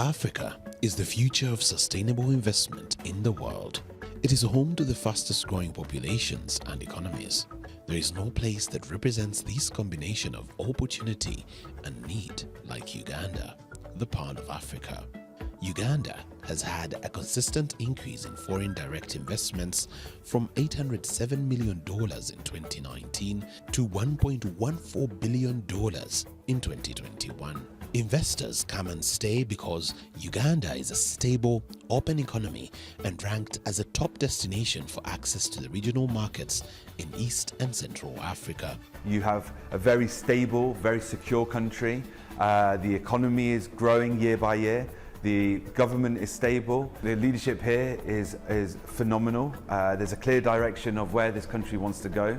Africa is the future of sustainable investment in the world. It is home to the fastest growing populations and economies. There is no place that represents this combination of opportunity and need like Uganda, the Pearl of Africa. Uganda has had a consistent increase in foreign direct investments from $807 million in 2019 to $1.14 billion in 2021. Investors come and stay because Uganda is a stable, open economy and ranked as a top destination for access to the regional markets in East and Central Africa. You have a very stable, very secure country. The economy is growing year by year. The government is stable. The leadership here is phenomenal. There's a clear direction of where this country wants to go.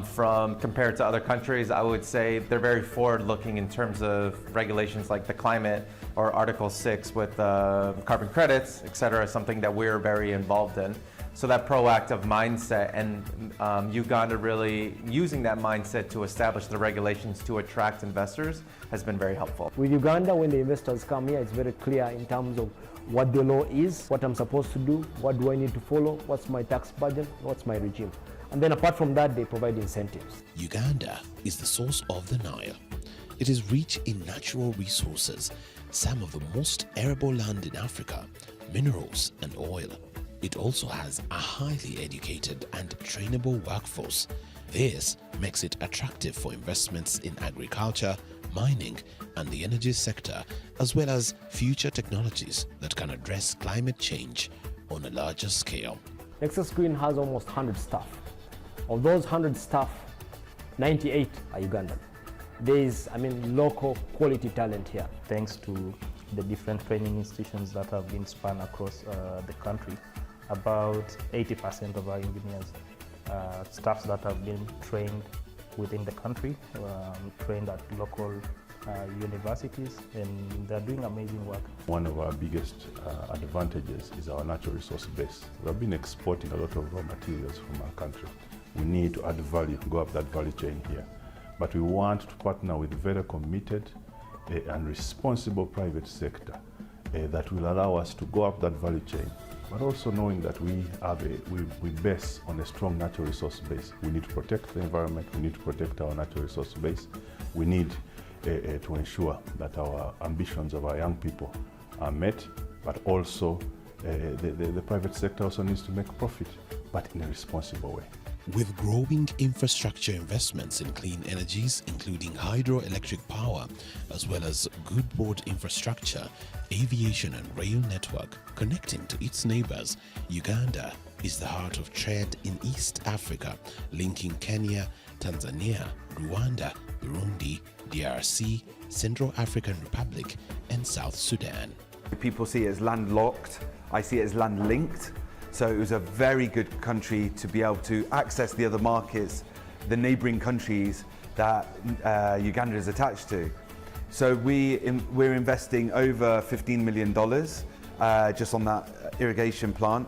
From compared to other countries, I would say they're very forward-looking in terms of regulations like the climate or Article 6 with carbon credits, etc., something that we're very involved in. So that proactive mindset and Uganda really using that mindset to establish the regulations to attract investors has been very helpful. With Uganda, when the investors come here, it's very clear in terms of what the law is, what I'm supposed to do, what do I need to follow, what's my tax budget, what's my regime. And then apart from that, they provide incentives. Uganda is the source of the Nile. It is rich in natural resources, some of the most arable land in Africa, minerals and oil. It also has a highly educated and trainable workforce. This makes it attractive for investments in agriculture, mining and the energy sector, as well as future technologies that can address climate change on a larger scale. Nexus Green has almost 100 staff. Of those 100 staff, 98 are Ugandan. There is, local quality talent here. Thanks to the different training institutions that have been spun across the country, about 80% of our engineers, staffs that have been trained within the country, trained at local universities, and they're doing amazing work. One of our biggest advantages is our natural resource base. We have been exporting a lot of raw materials from our country. We need to add value, go up that value chain here. But we want to partner with very committed and responsible private sector that will allow us to go up that value chain, but also knowing that we base on a strong natural resource base. We need to protect the environment, we need to protect our natural resource base. We need to ensure that our ambitions of our young people are met, but also the private sector also needs to make profit, but in a responsible way. With growing infrastructure investments in clean energies, including hydroelectric power, as well as good port infrastructure, aviation and rail network connecting to its neighbors, Uganda is the heart of trade in East Africa, linking Kenya, Tanzania, Rwanda, Burundi, DRC, Central African Republic, and South Sudan. People see it as landlocked. I see it as land-linked. So it was a very good country to be able to access the other markets, the neighboring countries that Uganda is attached to. So we're investing over $15 million just on that irrigation plant.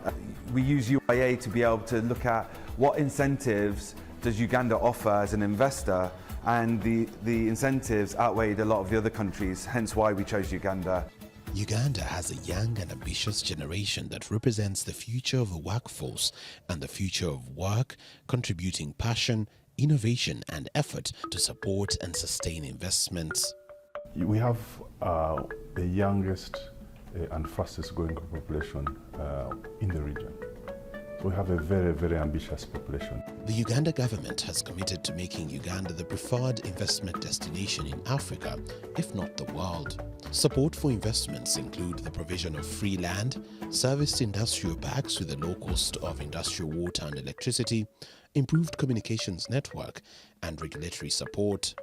We use UIA to be able to look at what incentives does Uganda offer as an investor, and the incentives outweighed a lot of the other countries, hence why we chose Uganda. Uganda has a young and ambitious generation that represents the future of the workforce and the future of work, contributing passion, innovation and effort to support and sustain investments. We have the youngest and fastest growing population in the region. So we have a very, very ambitious population. The Uganda government has committed to making Uganda the preferred investment destination in Africa, if not the world. Support for investments include the provision of free land, serviced industrial parks with a low cost of industrial water and electricity, improved communications network, and regulatory support.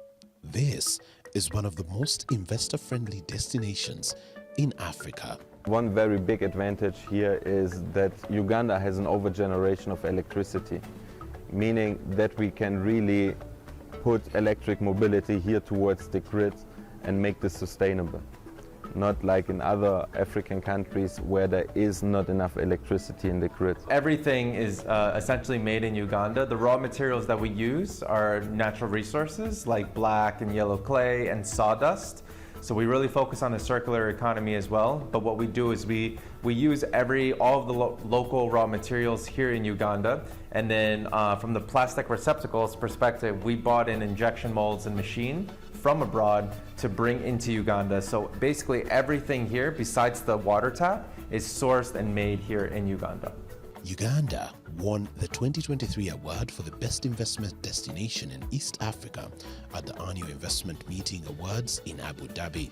This is one of the most investor-friendly destinations in Africa. One very big advantage here is that Uganda has an overgeneration of electricity, meaning that we can really put electric mobility here towards the grid and make this sustainable. Not like in other African countries where there is not enough electricity in the grid. Everything is essentially made in Uganda. The raw materials that we use are natural resources like black and yellow clay and sawdust. So we really focus on the circular economy as well. But what we do is we use all of the local raw materials here in Uganda. And then from the plastic receptacles perspective, we bought in injection molds and machine from abroad to bring into Uganda. So basically everything here besides the water tap is sourced and made here in Uganda. Uganda won the 2023 award for the best investment destination in East Africa at the annual Investment Meeting Awards in Abu Dhabi.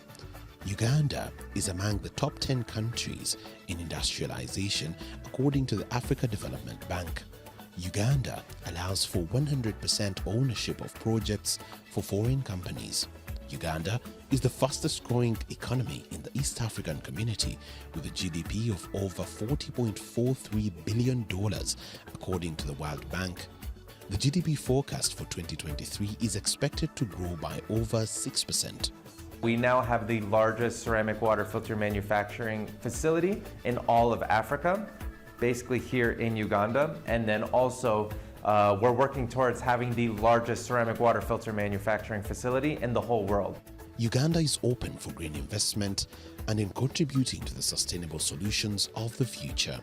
Uganda is among the top 10 countries in industrialization according to the Africa Development Bank. Uganda allows for 100% ownership of projects for foreign companies. Uganda is the fastest growing economy in the East African community with a GDP of over $40.43 billion according to the World Bank. The GDP forecast for 2023 is expected to grow by over 6%. We now have the largest ceramic water filter manufacturing facility in all of Africa, basically here in Uganda, and then also we're working towards having the largest ceramic water filter manufacturing facility in the whole world. Uganda is open for green investment and in contributing to the sustainable solutions of the future.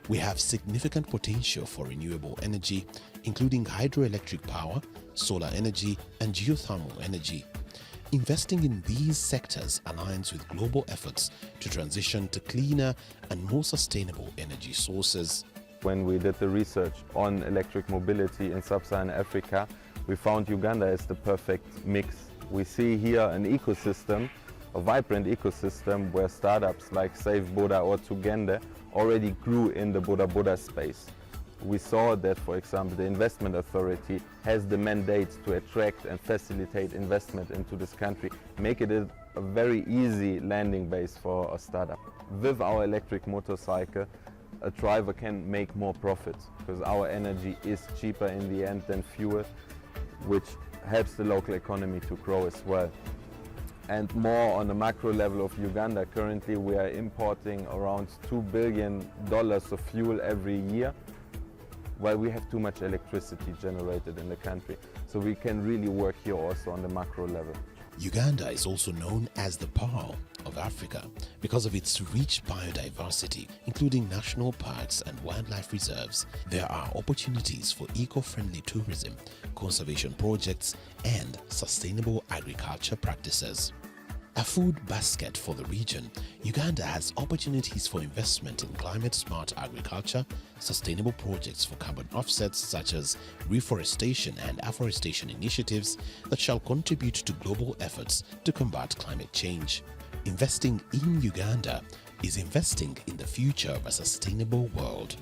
We have significant potential for renewable energy, including hydroelectric power, solar energy, and geothermal energy. Investing in these sectors aligns with global efforts to transition to cleaner and more sustainable energy sources. When we did the research on electric mobility in sub-Saharan Africa, we found Uganda as the perfect mix. We see here an ecosystem, a vibrant ecosystem where startups like Save Boda or Tugende already grew in the Boda Boda space. We saw that, for example, the Investment Authority has the mandate to attract and facilitate investment into this country, make it a very easy landing base for a startup. With our electric motorcycle, a driver can make more profits because our energy is cheaper in the end than fuel, which helps the local economy to grow as well. And more on the macro level of Uganda, currently we are importing around $2 billion of fuel every year, while we have too much electricity generated in the country. So we can really work here also on the macro level. Uganda is also known as the Pearl of Africa because of its rich biodiversity, including national parks and wildlife reserves. There are opportunities for eco-friendly tourism, conservation projects, and sustainable agriculture practices. A food basket for the region, Uganda has opportunities for investment in climate-smart agriculture, sustainable projects for carbon offsets such as reforestation and afforestation initiatives that shall contribute to global efforts to combat climate change. Investing in Uganda is investing in the future of a sustainable world.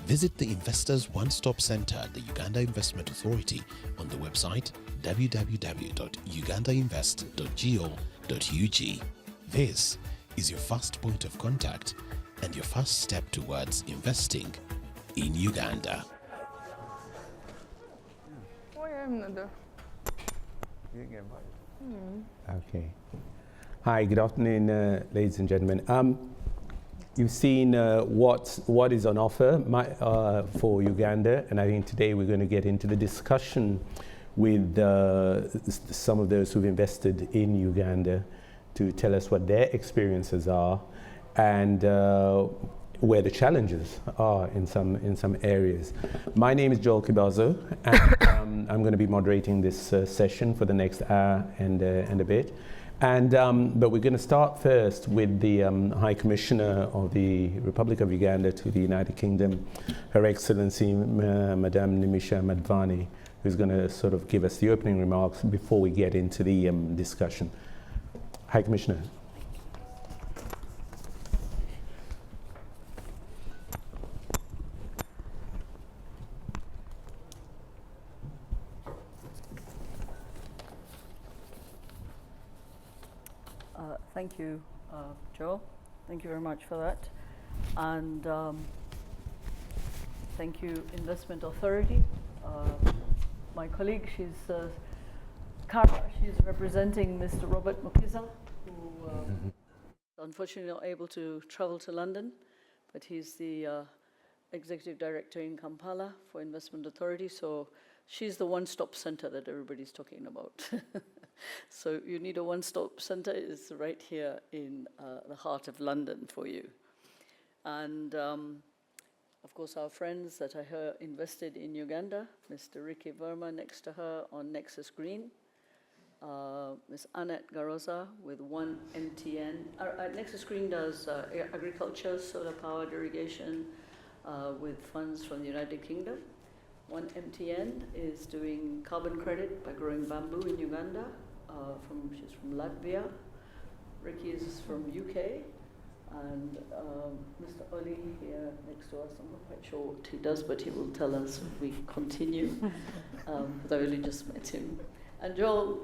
Visit the Investors One-Stop Center at the Uganda Investment Authority on the website www.ugandainvest.go.ug. This is your first point of contact and your first step towards investing in Uganda. Okay. Hi, good afternoon, ladies and gentlemen. You've seen what is on offer for Uganda, and I think today we're going to get into the discussion with some of those who've invested in Uganda to tell us what their experiences are and where the challenges are in some areas. My name is Joel Kibazo, and I'm going to be moderating this session for the next hour and a bit. But we're going to start first with the High Commissioner of the Republic of Uganda to the United Kingdom, Her Excellency Madame Nimisha Madvani, who's going to sort of give us the opening remarks before we get into the discussion. High Commissioner. Thank you, Joe. Thank you very much for that. And thank you, Investment Authority. My colleague, she's Kara, she's representing Mr. Robert Mukiza, who is unfortunately not able to travel to London, but he's the Executive Director in Kampala for Investment Authority. So she's the one-stop center that everybody's talking about. So you need a one-stop center. It's right here in the heart of London for you. And of course, our friends that are here invested in Uganda, Mr. Ricky Verma next to her on Nexus Green, Ms. Annette Garoza with 1 MTN. Nexus Green does agriculture, solar powered irrigation with funds from the United Kingdom. 1 MTN is doing carbon credit by growing bamboo in Uganda. She's from Latvia. Ricky is from UK. And Mr. Oli here next to us, I'm not quite sure what he does, but he will tell us if we continue, because I only just met him. And Joel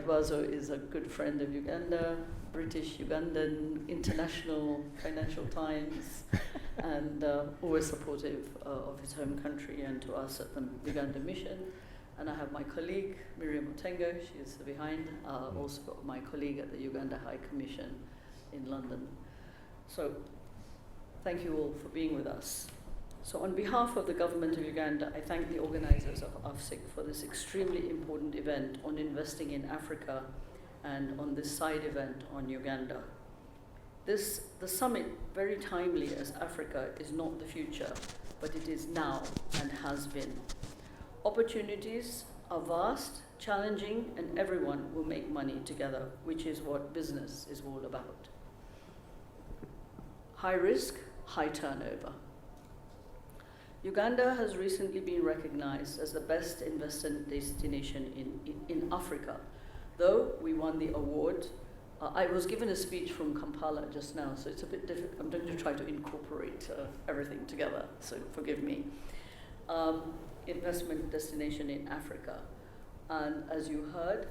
Gwazo is a good friend of Uganda, British, Ugandan, International Financial Times, and always supportive of his home country and to us at the Uganda Mission. And I have my colleague, Miriam Otengo, she is behind, also my colleague at the Uganda High Commission in London. So thank you all for being with us. So on behalf of the government of Uganda, I thank the organizers of AFSIC for this extremely important event on investing in Africa and on this side event on Uganda. The summit, very timely as Africa is not the future, but it is now and has been. Opportunities are vast, challenging, and everyone will make money together, which is what business is all about. High risk, high turnover. Uganda has recently been recognized as the best investment destination in Africa. Though we won the award, I was given a speech from Kampala just now, so it's a bit difficult. I'm going to try to incorporate everything together, so forgive me. Investment destination in Africa. And as you heard,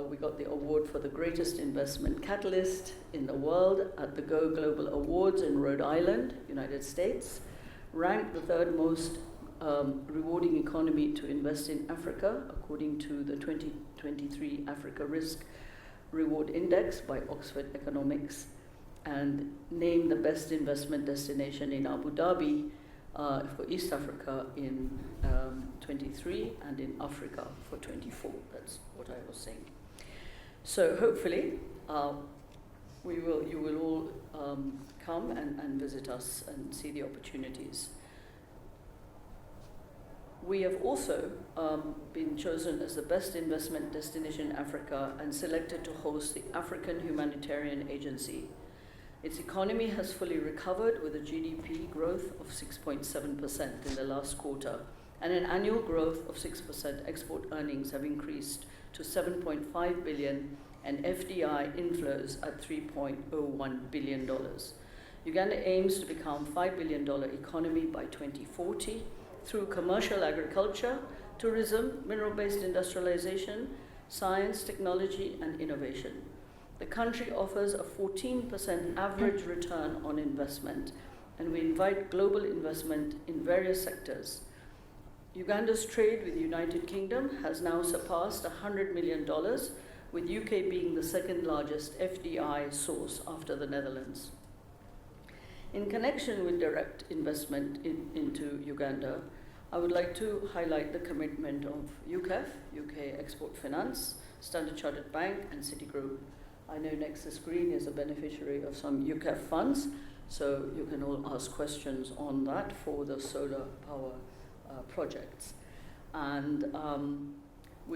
we got the award for the greatest investment catalyst in the world at the Go Global Awards in Rhode Island, United States. Ranked the third most rewarding economy to invest in Africa, according to the 2023 Africa Risk Reward Index by Oxford Economics, and named the best investment destination in Abu Dhabi for East Africa in 23 and in Africa for 24. That's what I was saying. So hopefully you will all come and visit us and see the opportunities. We have also been chosen as the best investment destination in Africa and selected to host the African Humanitarian Agency. Its economy has fully recovered with a GDP growth of 6.7% in the last quarter, and an annual growth of 6%. Export earnings have increased to $7.5 billion and FDI inflows at $3.01 billion. Uganda aims to become a $5 billion economy by 2040 through commercial agriculture, tourism, mineral-based industrialization, science, technology, and innovation. The country offers a 14% average return on investment, and we invite global investment in various sectors. Uganda's trade with the United Kingdom has now surpassed $100 million, with UK being the second largest FDI source after the Netherlands. In connection with direct investment into Uganda, I would like to highlight the commitment of UKEF, UK Export Finance, Standard Chartered Bank, and Citigroup. I know Nexus Green is a beneficiary of some UKEF funds, so you can all ask questions on that for the solar power projects. And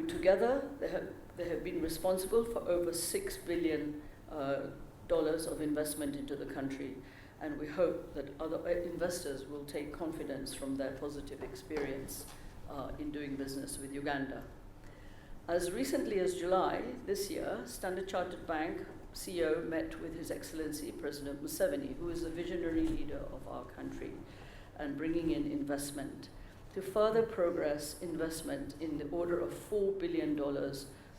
together, they have been responsible for over $6 billion of investment into the country. And we hope that other investors will take confidence from their positive experience in doing business with Uganda. As recently as July this year, Standard Chartered Bank CEO met with His Excellency President Museveni, who is the visionary leader of our country, and bringing in investment to further progress investment in the order of $4 billion,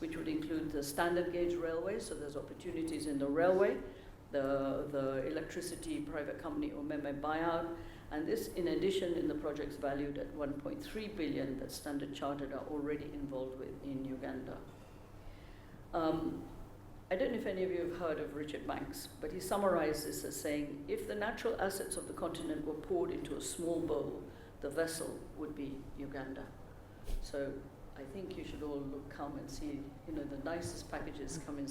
which would include the standard gauge railway, so there's opportunities in the railway, the electricity private company Umeme buyout, and this in addition in the projects valued at $1.3 billion that Standard Chartered are already involved with in Uganda. I don't know if any of you have heard of Richard Banks, but he summarized this as saying, if the natural assets of the continent were poured into a small bowl, the vessel would be Uganda. So I think you should all come and see, the nicest packages come in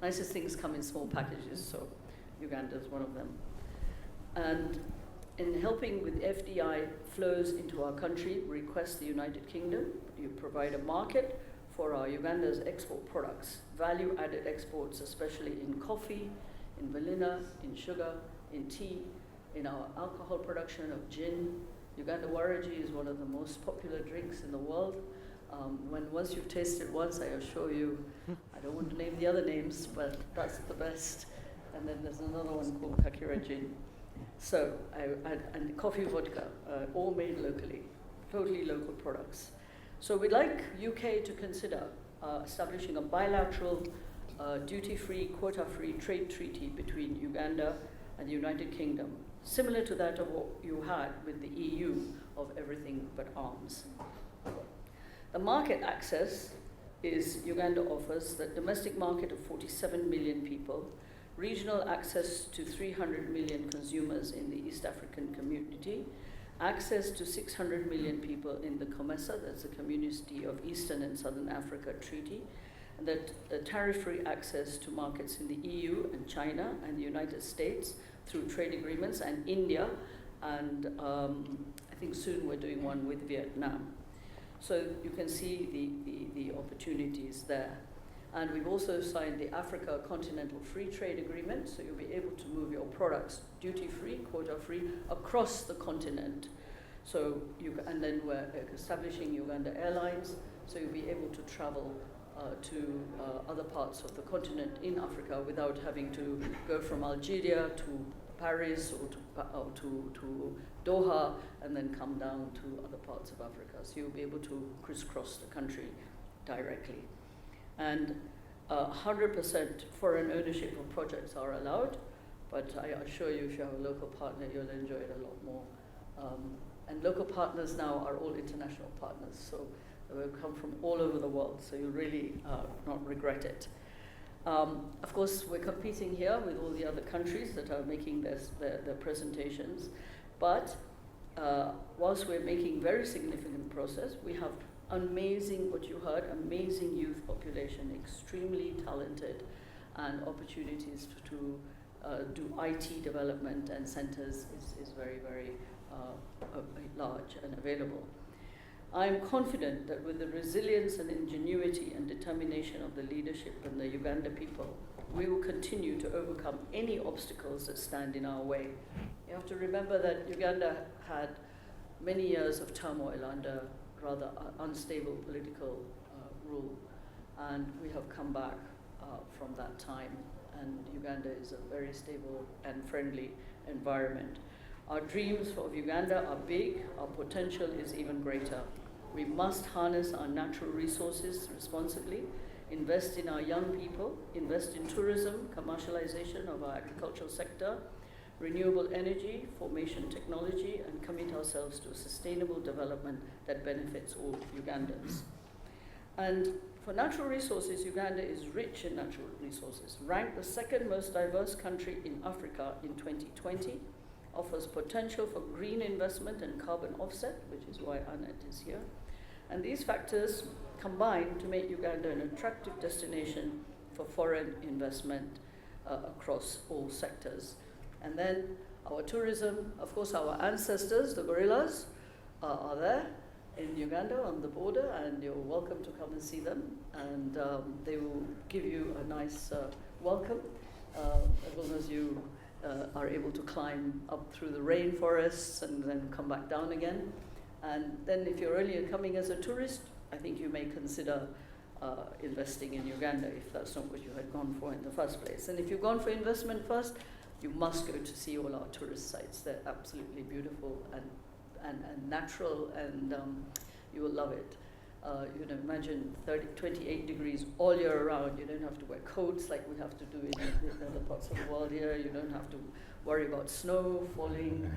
nicest things come in small packages, so Uganda is one of them. And in helping with FDI flows into our country, we request the United Kingdom, you provide a market for our Uganda's export products, value-added exports, especially in coffee, in vanilla, in sugar, in tea, in our alcohol production of gin. Uganda Waraji is one of the most popular drinks in the world. Once you've tasted once, I assure you, I don't want to name the other names, but that's the best. And then there's another one called Kakira gin. So, and coffee, vodka, all made locally, totally local products. So we'd like UK to consider establishing a bilateral, duty-free, quota-free trade treaty between Uganda and the United Kingdom, similar to that of what you had with the EU of everything but arms. The market access is Uganda offers the domestic market of 47 million people, regional access to 300 million consumers in the East African community, access to 600 million people in the COMESA, that's the Community of Eastern and Southern Africa Treaty, and that tariff-free access to markets in the EU and China and the United States through trade agreements, and India, and I think soon we're doing one with Vietnam. So you can see the opportunities there. And we've also signed the Africa Continental Free Trade Agreement, so you'll be able to move your products duty-free, quota-free, across the continent. So and then we're establishing Uganda Airlines, so you'll be able to travel to other parts of the continent in Africa without having to go from Algeria to Paris or to Doha and then come down to other parts of Africa. So you'll be able to crisscross the country directly. And 100% foreign ownership of projects are allowed, but I assure you, if you have a local partner, you'll enjoy it a lot more. And local partners now are all international partners, so they will come from all over the world, so you'll really not regret it. Of course, we're competing here with all the other countries that are making their presentations, but whilst we're making very significant progress, we have amazing, what you heard, amazing youth population, extremely talented, and opportunities to do IT development and centers is very, very large and available. I am confident that with the resilience and ingenuity and determination of the leadership and the Uganda people, we will continue to overcome any obstacles that stand in our way. You have to remember that Uganda had many years of turmoil under rather unstable political rule, and we have come back from that time, and Uganda is a very stable and friendly environment. Our dreams for Uganda are big, our potential is even greater. We must harness our natural resources responsibly, invest in our young people, invest in tourism, commercialization of our agricultural sector, renewable energy, formation technology, and commit ourselves to a sustainable development that benefits all Ugandans. And for natural resources, Uganda is rich in natural resources, ranked the second most diverse country in Africa in 2020, offers potential for green investment and carbon offset, which is why Annette is here. And these factors combine to make Uganda an attractive destination for foreign investment across all sectors. And then our tourism, of course, our ancestors, the gorillas, are there in Uganda on the border, and you're welcome to come and see them. And they will give you a nice welcome as long as you are able to climb up through the rainforests and then come back down again. And then if you're only coming as a tourist, I think you may consider investing in Uganda if that's not what you had gone for in the first place. And if you've gone for investment first, you must go to see all our tourist sites. They're absolutely beautiful and natural, and you will love it. You know, imagine 28 degrees all year around. You don't have to wear coats like we have to do in other parts of the world here. You don't have to worry about snow falling.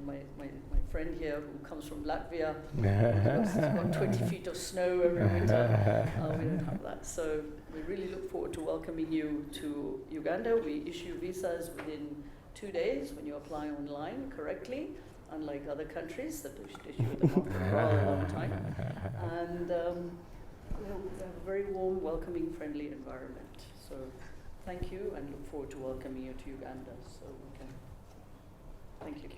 My friend here who comes from Latvia, has got 20 feet of snow every winter. We don't have that. So we really look forward to welcoming you to Uganda. We issue visas within 2 days when you apply online correctly. unlike other countries that issue the mark for a rather long time. And we have a very warm, welcoming, friendly environment. So thank you, and look forward to welcoming you to Uganda. So we can. Thank you.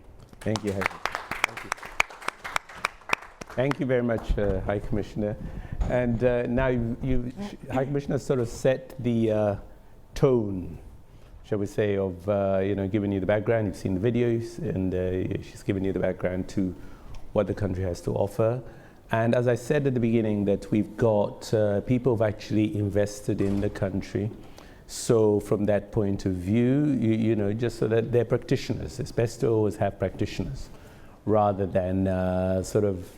Thank you, Thank you. Thank you very much, High Commissioner. And now High Commissioner sort of set the tone, shall we say, of giving you the background. You've seen the videos, and she's given you the background to what the country has to offer. And as I said at the beginning, that we've got people who've actually invested in the country. So from that point of view, just so that they're practitioners. It's best to always have practitioners rather than sort of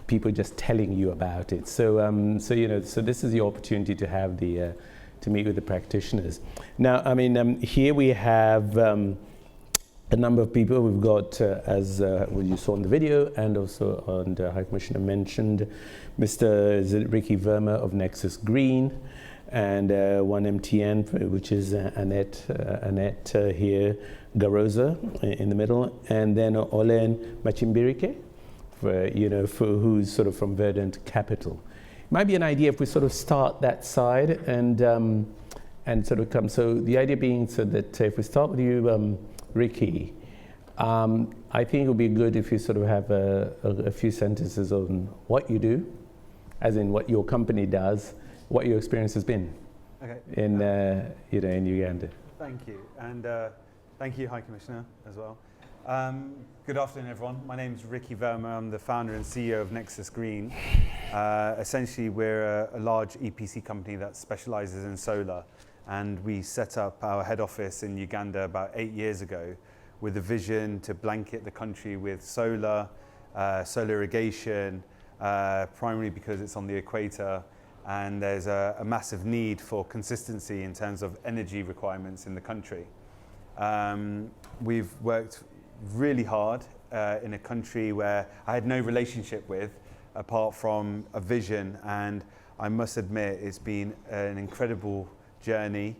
people just telling you about it. So, so this is the opportunity to have the to meet with the practitioners. Now, I mean, here we have a number of people. We've got, as you saw in the video, and also on the High Commissioner mentioned, Mr. Ricky Verma of Nexus Green, and 1MTN, which is Annette here, Garoza in the middle, and then Olen Machimbirike, who's sort of from Verdant Capital. It might be an idea if we sort of start that side and sort of come. So the idea being so that if we start with you, Ricky, I think it would be good if you sort of have a few sentences on what you do, as in what your company does, what your experience has been in Uganda. Thank you, and thank you, High Commissioner, as well. Good afternoon, everyone. My name is Ricky Verma. I'm the founder and CEO of Nexus Green. Essentially, we're a large EPC company that specializes in solar, and we set up our head office in Uganda about 8 years ago with a vision to blanket the country with solar irrigation, primarily because it's on the equator, and there's a massive need for consistency in terms of energy requirements in the country. We've worked really hard in a country where I had no relationship with, apart from a vision, and I must admit it's been an incredible journey.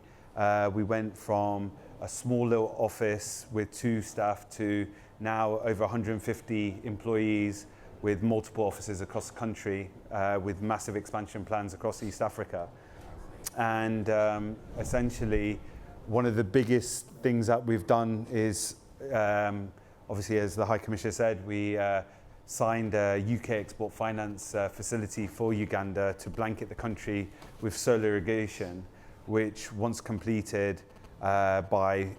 We went from a small little office with 2 staff to now over 150 employees with multiple offices across the country, with massive expansion plans across East Africa. And essentially, one of the biggest things that we've done is, obviously, as the High Commissioner said, we signed a UK export finance facility for Uganda to blanket the country with solar irrigation, which, once completed by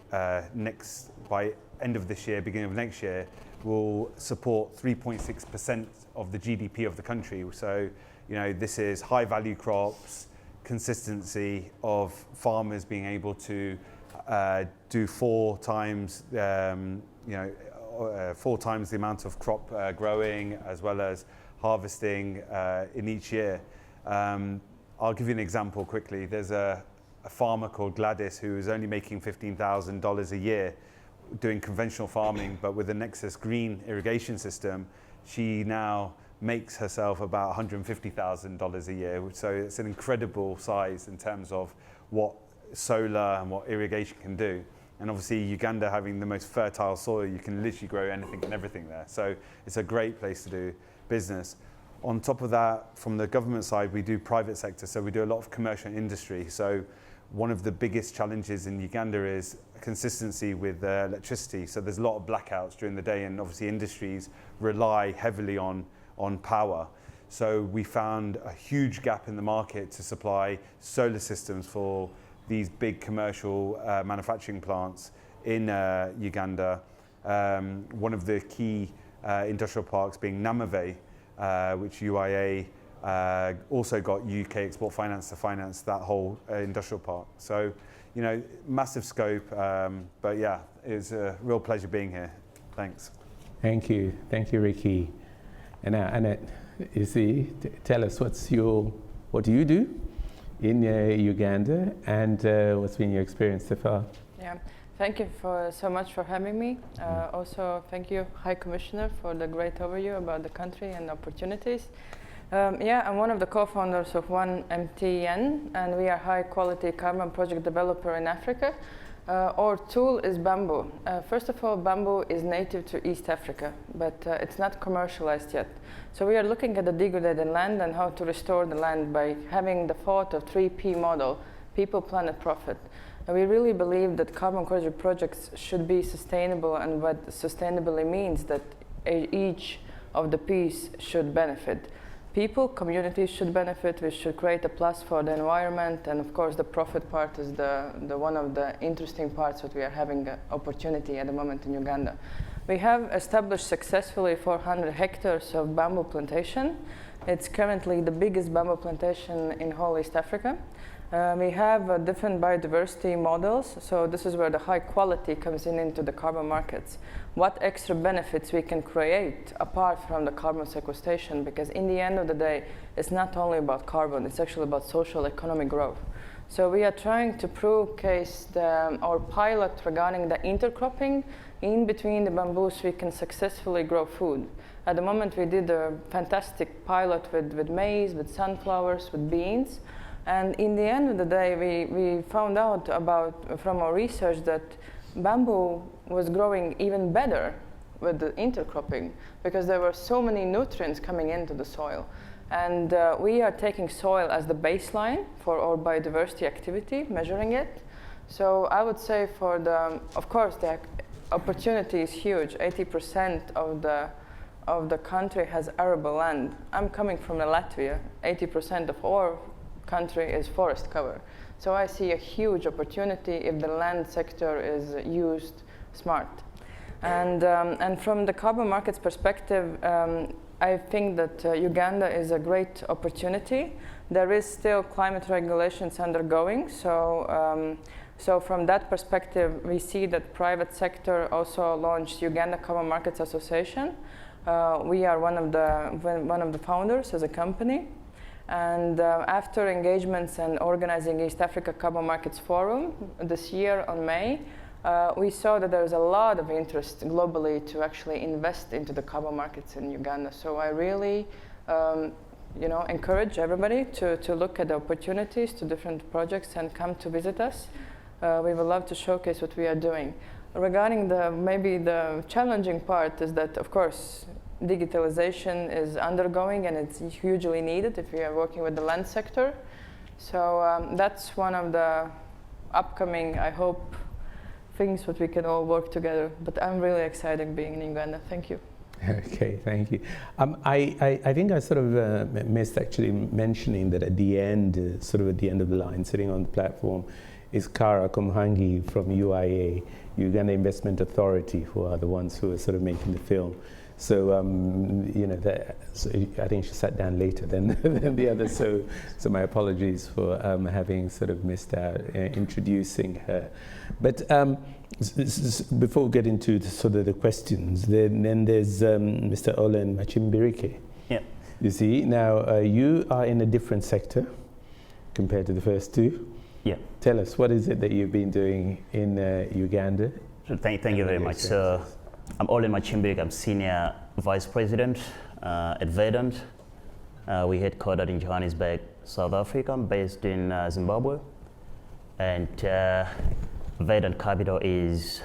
end of this year, beginning of next year, will support 3.6% of the GDP of the country. So, this is high value crops, consistency of farmers being able to do 4 times, 4 times the amount of crop growing, as well as harvesting in each year. I'll give you an example quickly. There's a farmer called Gladys who is only making $15,000 a year doing conventional farming, but with the Nexus Green irrigation system, she now makes herself about $150,000 a year. So it's an incredible size in terms of what solar and what irrigation can do. And obviously, Uganda having the most fertile soil, you can literally grow anything and everything there. So it's a great place to do business. On top of that, from the government side, we do private sector. So we do a lot of commercial industry. So one of the biggest challenges in Uganda is consistency with electricity. So there's a lot of blackouts during the day, and obviously industries rely heavily on power. So we found a huge gap in the market to supply solar systems for these big commercial manufacturing plants in Uganda. One of the key industrial parks being Namave, which UIA also got UK export finance to finance that whole industrial park. So, massive scope, but yeah, it was a real pleasure being here. Thanks. Thank you, Ricky. And now, Annette, tell us what do you do in Uganda, and what's been your experience so far? Yeah, thank you so much for having me. Also, thank you, High Commissioner, for the great overview about the country and opportunities. I'm one of the co-founders of 1MTN, and we are high-quality carbon project developer in Africa. Our tool is bamboo. First of all, bamboo is native to East Africa, but it's not commercialized yet. So we are looking at the degraded land and how to restore the land by having the thought of 3P model, people, planet, profit. And we really believe that carbon capture projects should be sustainable, and what sustainably means that each of the P's should benefit. People, communities should benefit. We should create a plus for the environment, and of course the profit part is the one of the interesting parts that we are having an opportunity at the moment in Uganda. We have established successfully 400 hectares of bamboo plantation. It's currently the biggest bamboo plantation in whole East Africa. We have different biodiversity models, so this is where the high quality comes into the carbon markets. What extra benefits we can create apart from the carbon sequestration, because in the end of the day, it's not only about carbon, it's actually about social economic growth. So we are trying to prove our pilot regarding the intercropping. In between the bamboos, we can successfully grow food. At the moment, we did a fantastic pilot with maize, with sunflowers, with beans. And in the end of the day, we found out from our research that bamboo was growing even better with the intercropping, because there were so many nutrients coming into the soil. And we are taking soil as the baseline for our biodiversity activity, measuring it. So I would say of course, the opportunity is huge. 80% of the country has arable land. I'm coming from Latvia. 80% of our country is forest cover. So I see a huge opportunity if the land sector is used smart. And from the carbon markets perspective, I think that Uganda is a great opportunity. There is still climate regulations undergoing, so from that perspective, we see that private sector also launched Uganda Carbon Markets Association. We are one of the founders as a company. And after engagements and organizing East Africa Carbon Markets Forum this year on May, we saw that there's a lot of interest globally to actually invest into the carbon markets in Uganda. So I really encourage everybody to look at the opportunities to different projects and come to visit us. We would love to showcase what we are doing. Regarding maybe the challenging part is that, of course, digitalization is undergoing and it's hugely needed if we are working with the land sector. So that's one of the upcoming, I hope, things that we can all work together. But I'm really excited being in Uganda. Thank you. Okay, thank you. I think I sort of missed actually mentioning that at the end, sort of at the end of the line, sitting on the platform, is Kara Kumhangi from UIA, Uganda Investment Authority, who are the ones who are sort of making the film. So, so I think she sat down later than the others. So my apologies for having sort of missed out introducing her. But before we get into the questions, then there's Mr. Olen Machimbirike. Yeah. You see, now you are in a different sector compared to the first two. Yeah. Tell us, what is it that you've been doing in Uganda? So thank you very much. So I'm Olen Machimbirike. I'm Senior Vice President at Vedant. We headquartered in Johannesburg, South Africa. I'm based in Zimbabwe. And Vedant Capital is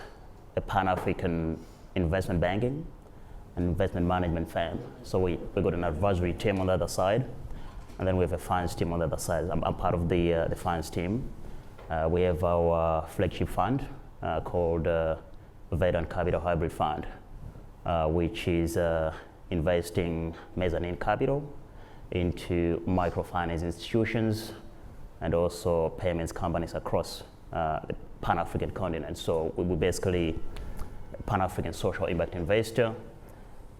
a Pan-African investment banking and investment management firm. So we got an advisory team on the other side, and then we have a finance team on the other side. I'm part of the finance team. We have our flagship fund called Vedant Capital Hybrid Fund, which is investing mezzanine capital into microfinance institutions and also payments companies across the Pan-African continent. So we're basically a Pan-African social impact investor.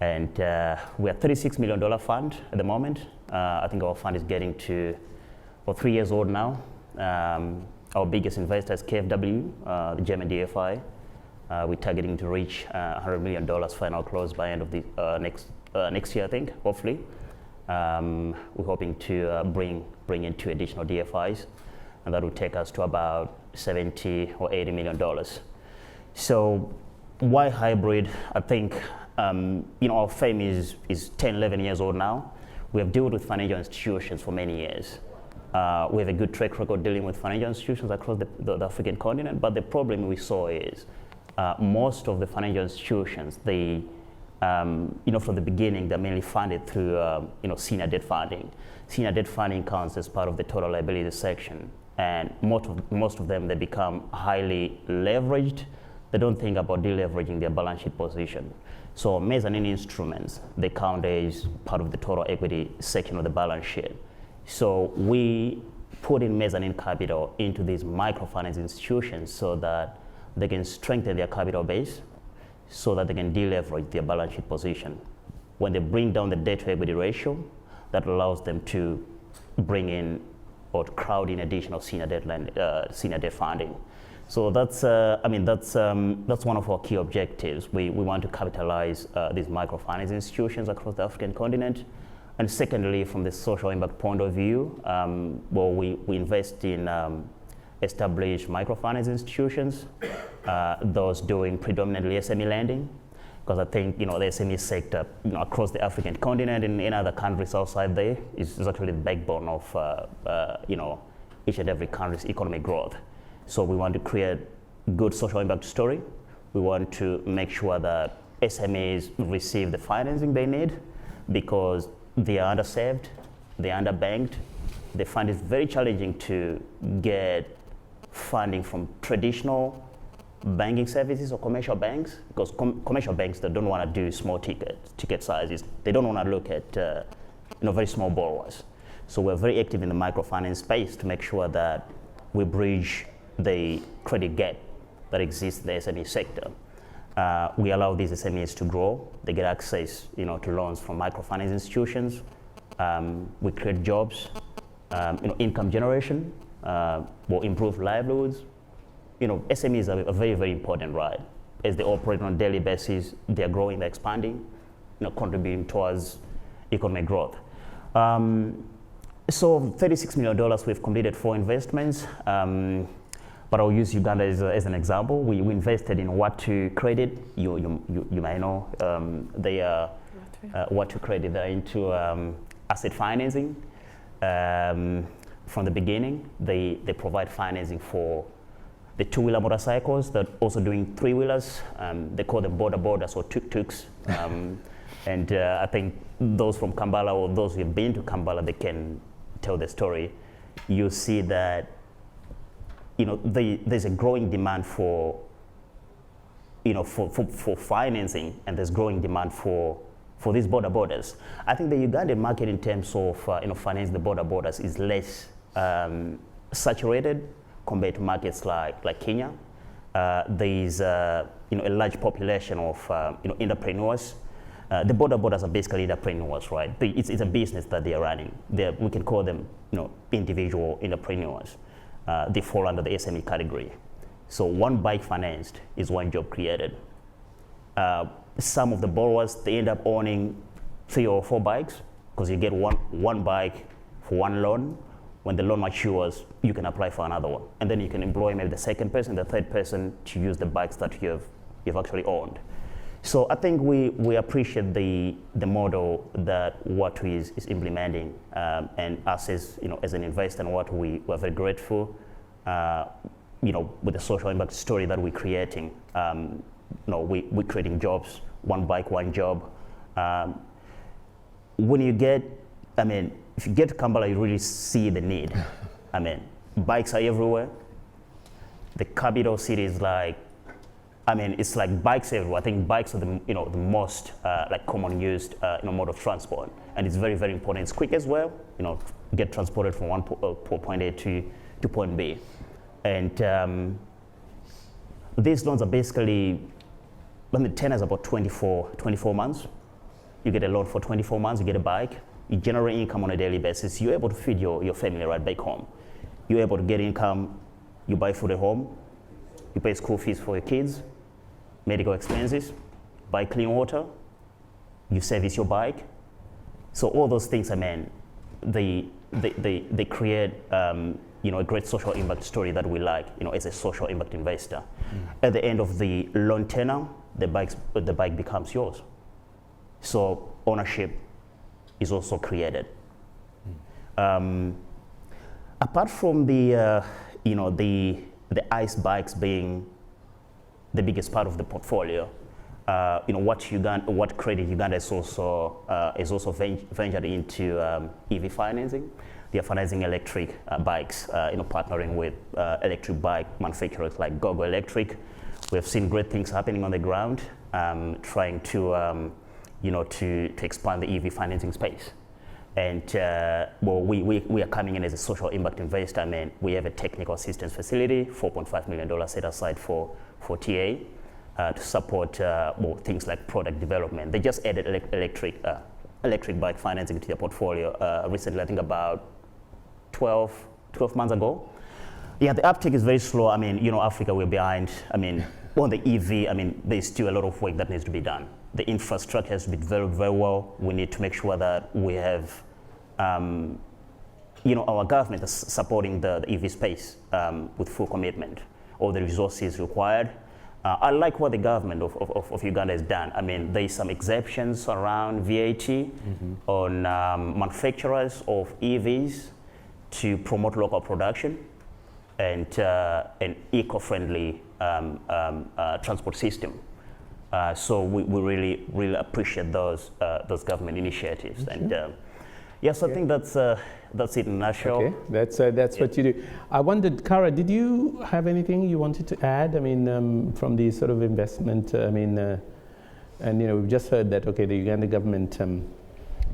And we're a $36 million fund at the moment. I think our fund is getting to 3 years old now. Our biggest investor is KfW, the German DFI. We're targeting to reach $100 million final close by end of the next year, I think, hopefully. We're hoping to bring in 2 additional DFIs, and that will take us to about $70 or $80 million. So why hybrid? I think our firm is 10, 11 years old now. We have dealt with financial institutions for many years. We have a good track record dealing with financial institutions across the African continent, but the problem we saw is most of the financial institutions, they, from the beginning, they're mainly funded through, senior debt funding. Senior debt funding counts as part of the total liability section, and most of them, they become highly leveraged. They don't think about deleveraging their balance sheet position. So mezzanine instruments, they count as part of the total equity section of the balance sheet. So we put in mezzanine capital into these microfinance institutions so that they can strengthen their capital base, so that they can deleverage their balance sheet position. When they bring down the debt to equity ratio, that allows them to bring in or crowd in additional senior debt funding. So that's one of our key objectives. We want to capitalize these microfinance institutions across the African continent. And secondly, from the social impact point of view, we invest in established microfinance institutions, those doing predominantly SME lending, because I think the SME sector across the African continent and in other countries outside there is actually the backbone of each and every country's economic growth. So we want to create good social impact story. We want to make sure that SMEs receive the financing they need, because they are underserved, they are underbanked. They find it very challenging to get funding from traditional banking services or commercial banks, because commercial banks, they don't want to do small ticket sizes. They don't want to look at very small borrowers. So we're very active in the microfinance space to make sure that we bridge the credit gap that exists in the SME sector. We allow these SMEs to grow. They get access, to loans from microfinance institutions. We create jobs, income generation, will improve livelihoods. SMEs are very, very important, right? As they operate on a daily basis, they're growing, they're expanding, contributing towards economic growth. So $36 million, we've completed 4 investments. But I'll use Uganda as an example. We invested in What2 Credit. You may know they are What2 Credit. They're into asset financing. From the beginning, they provide financing for the 2-wheeler motorcycles. They're also doing 3-wheelers. They call them borders or tuk-tuks. And I think those from Kampala or those who've been to Kampala, they can tell the story. You see that there's a growing demand for financing, and there's growing demand for these borders. I think the Ugandan market in terms of financing the borders is less saturated compared to markets like Kenya. There's a large population of entrepreneurs. The borders are basically entrepreneurs, right? It's a business that they are running. We can call them individual entrepreneurs. They fall under the SME category. So one bike financed is one job created. Some of the borrowers, they end up owning 3 or 4 bikes, because you get one bike for one loan. When the loan matures, you can apply for another one. And then you can employ maybe the second person, the third person to use the bikes that you've actually owned. So I think we appreciate the model that What2 is implementing, and us as an investor in What2, we're very grateful. With the social impact story that we're creating, we're creating jobs, one bike, one job. If you get to Kampala, you really see the need. Bikes are everywhere. The capital city is it's like bikes everywhere. I think bikes are the most common used mode of transport, and it's very, very important. It's quick as well. Get transported from one point A to point B, and these loans are basically, the tenor is about 24 months. You get a loan for 24 months. You get a bike. You generate income on a daily basis. You're able to feed your family right back home. You're able to get income. You buy food at home. You pay school fees for your kids, medical expenses, buy clean water, you service your bike. So all those things, they create a great social impact story that we like, as a social impact investor. At the end of the loan tenor, the bike becomes yours. So ownership is also created. apart from the the ICE bikes being the biggest part of the portfolio, what Credit Uganda is also ventured into EV financing. They are financing electric bikes, partnering with electric bike manufacturers like Gogo Electric. We have seen great things happening on the ground, trying to expand the EV financing space. And we are coming in as a social impact investor. I mean, we have a technical assistance facility, $4.5 million set aside for TA to support things like product development. They just added electric bike financing to their portfolio recently, I think about 12 months ago. Yeah, the uptake is very slow. I mean, Africa, we're behind. I mean, on the EV, I mean, there's still a lot of work that needs to be done. The infrastructure has to be very, very well. We need to make sure that we have, our government is supporting the EV space with full commitment, all the resources required. I like what the government of Uganda has done. I mean, there's some exceptions around VAT on manufacturers of EVs to promote local production and an eco-friendly transport system. So we really, really appreciate those government initiatives. And yes, I think that's it in a nutshell. Okay, that's what you do. I wondered, Kara, did you have anything you wanted to add? I mean, from the sort of investment, we've just heard that, okay, the Uganda government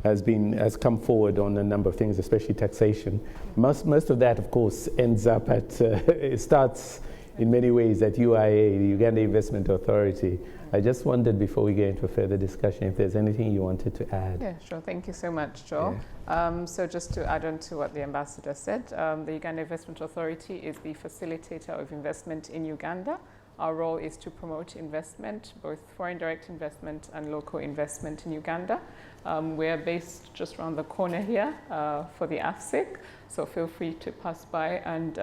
has come forward on a number of things, especially taxation. Most of that, of course, ends up at, it starts in many ways at UIA, the Uganda Investment Authority. I just wondered, before we get into a further discussion, if there's anything you wanted to add. Yeah, sure. Thank you so much, Joel. Yeah. So just to add on to what the ambassador said, the Uganda Investment Authority is the facilitator of investment in Uganda. Our role is to promote investment, both foreign direct investment and local investment in Uganda. We're based just around the corner here for the AFSIC, so feel free to pass by and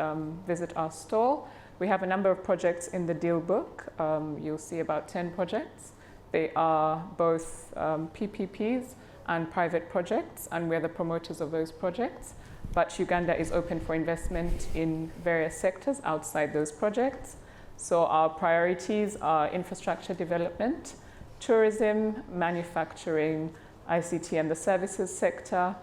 visit our stall. We have a number of projects in the deal book. You'll see about 10 projects. They are both PPPs and private projects, and we're the promoters of those projects. But Uganda is open for investment in various sectors outside those projects. So our priorities are infrastructure development, tourism, manufacturing, ICT and the services sector,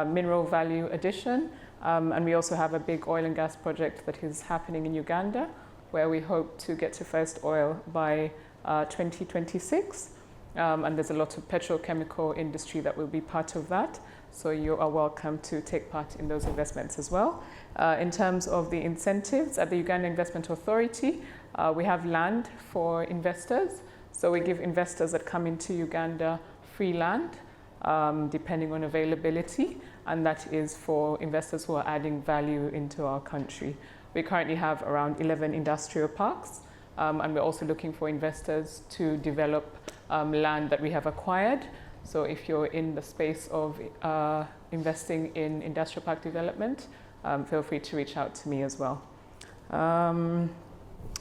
mineral value addition, and we also have a big oil and gas project that is happening in Uganda, where we hope to get to first oil by 2026. And there's a lot of petrochemical industry that will be part of that. So you are welcome to take part in those investments as well. In terms of the incentives at the Uganda Investment Authority, we have land for investors. So we give investors that come into Uganda free land, depending on availability, and that is for investors who are adding value into our country. We currently have around 11 industrial parks, and we're also looking for investors to develop land that we have acquired. So if you're in the space of investing in industrial park development, feel free to reach out to me as well.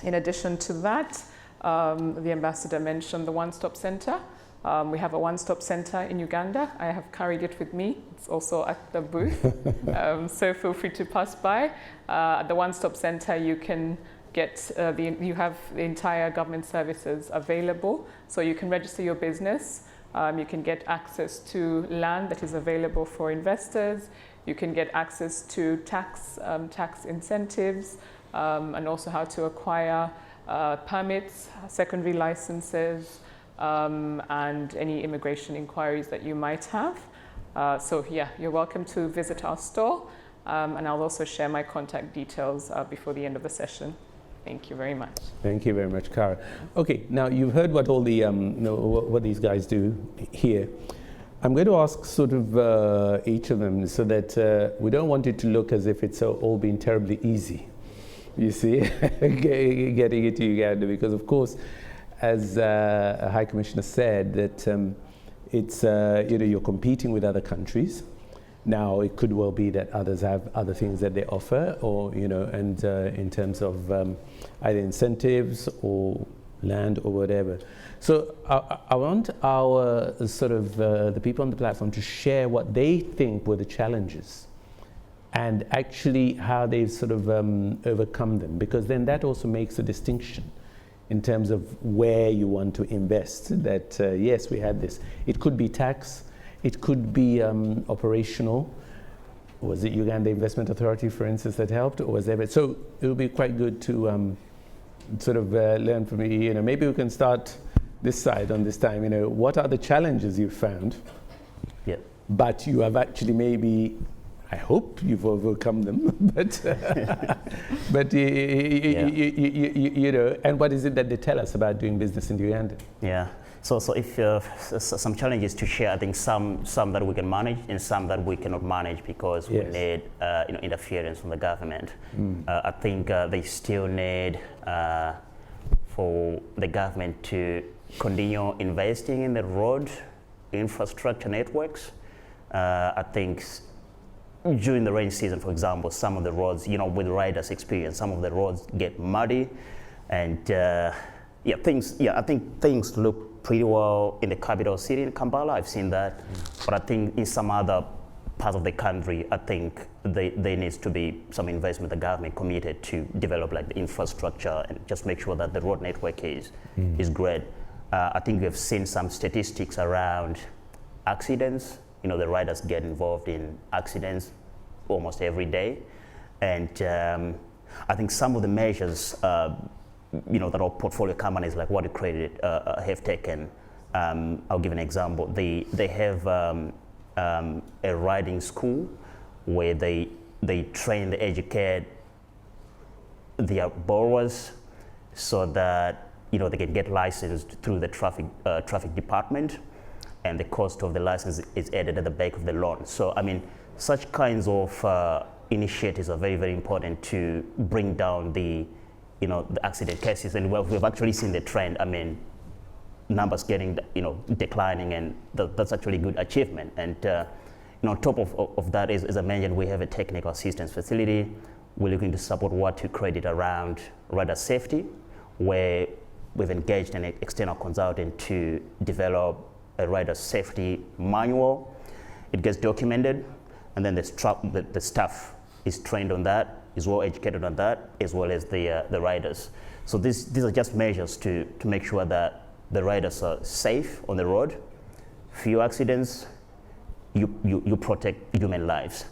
In addition to that, the ambassador mentioned the one-stop center. We have a one-stop center in Uganda. I have carried it with me. It's also at the booth. So feel free to pass by. At the one-stop center, you can get you have the entire government services available. So you can register your business. You can get access to land that is available for investors. You can get access to tax incentives, and also how to acquire permits, secondary licenses, and any immigration inquiries that you might have. So yeah, you're welcome to visit our stall, and I'll also share my contact details before the end of the session. Thank you very much. Thank you very much, Kara. Okay, now you've heard what all the what these guys do here. I'm going to ask sort of each of them, so that we don't want it to look as if it's all been terribly easy. You see, getting into Uganda, because of course, as High Commissioner said, that it's you're competing with other countries. Now it could well be that others have other things that they offer, or and in terms of either incentives or land or whatever. So I want our sort of the people on the platform to share what they think were the challenges and actually how they've sort of overcome them, because then that also makes a distinction in terms of where you want to invest. That yes, we had this. It could be tax, it could be operational. Was it Uganda Investment Authority, for instance, that helped, or was there? So it would be quite good to sort of learn from you. You know, maybe we can start this side on this time. You know, what are the challenges you've found? Yeah. But you have actually maybe, I hope you've overcome them. But you know, and what is it that they tell us about doing business in Uganda? Yeah. So if some challenges to share, I think some that we can manage and some that we cannot manage because we need interference from the government. I think they still need for the government to continue investing in the road infrastructure networks. I think during the rain season, for example, some of the roads, you know, with riders' experience, some of the roads get muddy, and I think things look pretty well in the capital city in Kampala. I've seen that, but I think in some other parts of the country, I think there needs to be some investment. The government committed to develop like the infrastructure and just make sure that the road network is great. I think we've seen some statistics around accidents. You know, the riders get involved in accidents almost every day, and I think some of the measures you know, that our portfolio companies like Water Credit have taken. I'll give an example. They have a riding school where they train, they educate their borrowers so that, you know, they can get licensed through the traffic department, and the cost of the license is added at the back of the loan. So I mean, such kinds of initiatives are very, very important to bring down the accident cases, and we've actually seen the trend. I mean, numbers getting, you know, declining, and that's actually a good achievement. And you know, on top of that, as I mentioned, we have a technical assistance facility. We're looking to support Water Credit around rider safety, where we've engaged an external consultant to develop a rider safety manual. It gets documented, and then the staff is trained on that, is well educated on that, as well as the riders. So these are just measures to make sure that the riders are safe on the road, few accidents, you protect human lives.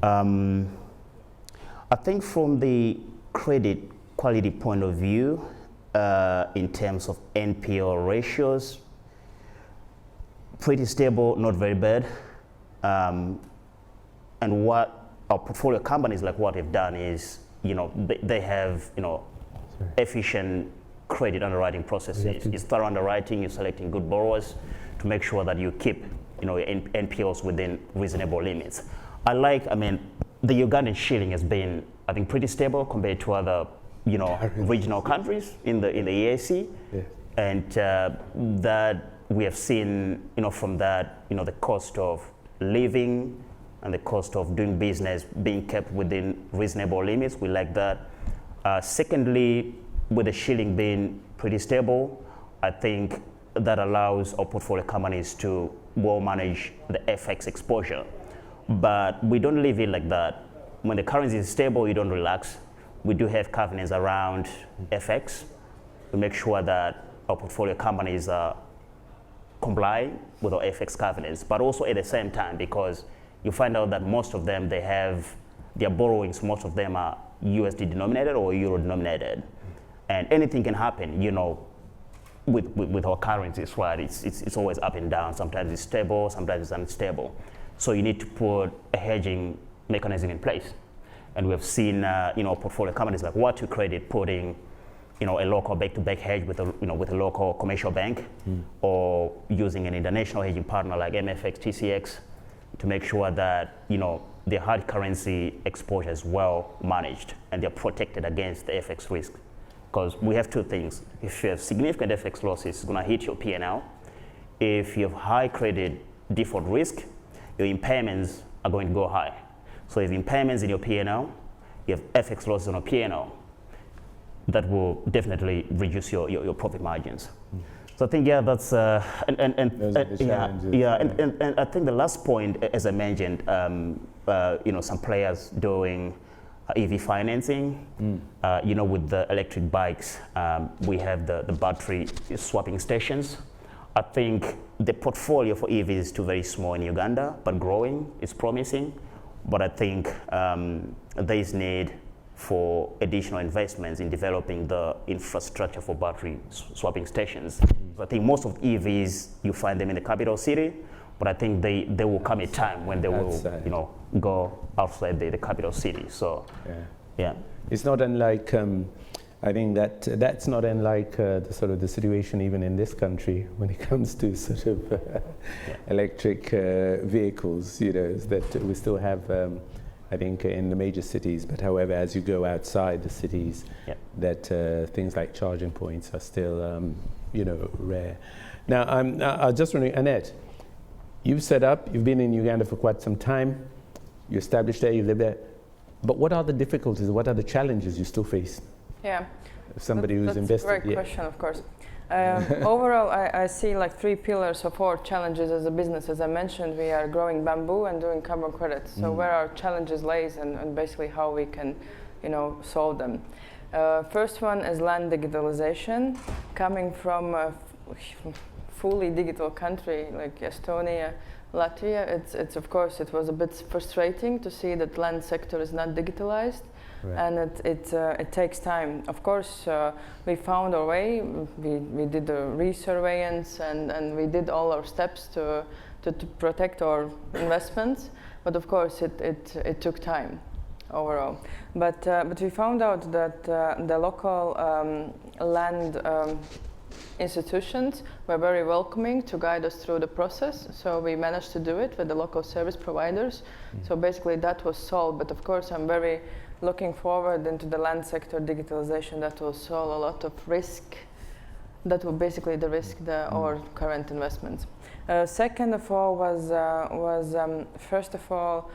I think from the credit quality point of view, in terms of NPL ratios, pretty stable, not very bad. And what our portfolio companies like what have done is, you know, they have, you know, efficient credit underwriting processes. It's thorough underwriting, you're selecting good borrowers to make sure that you keep, you know, NPLs within reasonable limits. I mean, the Ugandan shilling has been, I think, pretty stable compared to other, you know, regional countries in the EAC. Yes. And that we have seen, you know, from that, you know, the cost of living and the cost of doing business being kept within reasonable limits. We like that. Secondly, with the shilling being pretty stable, I think that allows our portfolio companies to well manage the FX exposure. But we don't leave it like that. When the currency is stable, you don't relax. We do have covenants around FX. We make sure that our portfolio companies comply with our FX covenants, but also at the same time, because you find out that most of them, they have their borrowings, most of them are USD denominated or Euro denominated. And anything can happen, you know, with our currencies, right? It's always up and down. Sometimes it's stable, sometimes it's unstable. So you need to put a hedging mechanism in place. And we've seen, you know, portfolio companies like Water Credit putting, you know, a local back-to-back hedge with a local commercial bank, or using an international hedging partner like MFX, TCX, to make sure that, you know, their hard currency exposure is well managed and they're protected against the FX risk. Because we have two things. If you have significant FX losses, it's going to hit your P&L. If you have high credit default risk, your impairments are going to go high. So if impairments in your P&L, you have FX losses on your P&L, that will definitely reduce your profit margins. So I think, yeah, that's, Those are the challenges, and I think the last point, as I mentioned, some players doing EV financing, with the electric bikes, we have the battery swapping stations. I think the portfolio for EVs is still very small in Uganda, but growing, it's promising. But I think there is need for additional investments in developing the infrastructure for battery swapping stations. I think most of EVs, you find them in the capital city, but I think there will come a time when they will, go outside the capital city. So, yeah. It's not unlike, I think that's not unlike the situation even in this country when it comes to sort of electric vehicles, is that we still have, I think, in the major cities, but however, as you go outside the cities, that things like charging points are still, rare. Now, I'm just wondering, Annette, you've been in Uganda for quite some time, you established there, you live there, but what are the difficulties, what are the challenges you still face? Yeah. Somebody who's invested. That's a great question, of course. Overall, I see like 3 pillars of 4 challenges as a business. As I mentioned, we are growing bamboo and doing carbon credits. So where our challenges lays and basically how we can, solve them. First one is land digitalization. Coming from a fully digital country like Estonia, Latvia, it's of course it was a bit frustrating to see that land sector is not digitalized. Right. And it takes time. Of course, we found our way. We did the resurveillance and we did all our steps to protect our investments. But of course, it took time overall. But we found out that the local land institutions were very welcoming to guide us through the process. So we managed to do it with the local service providers. So basically, that was solved. But of course, I'm very looking forward into the land sector digitalization that will solve a lot of risk, that will basically de-risk our current investments. Second of all was first of all,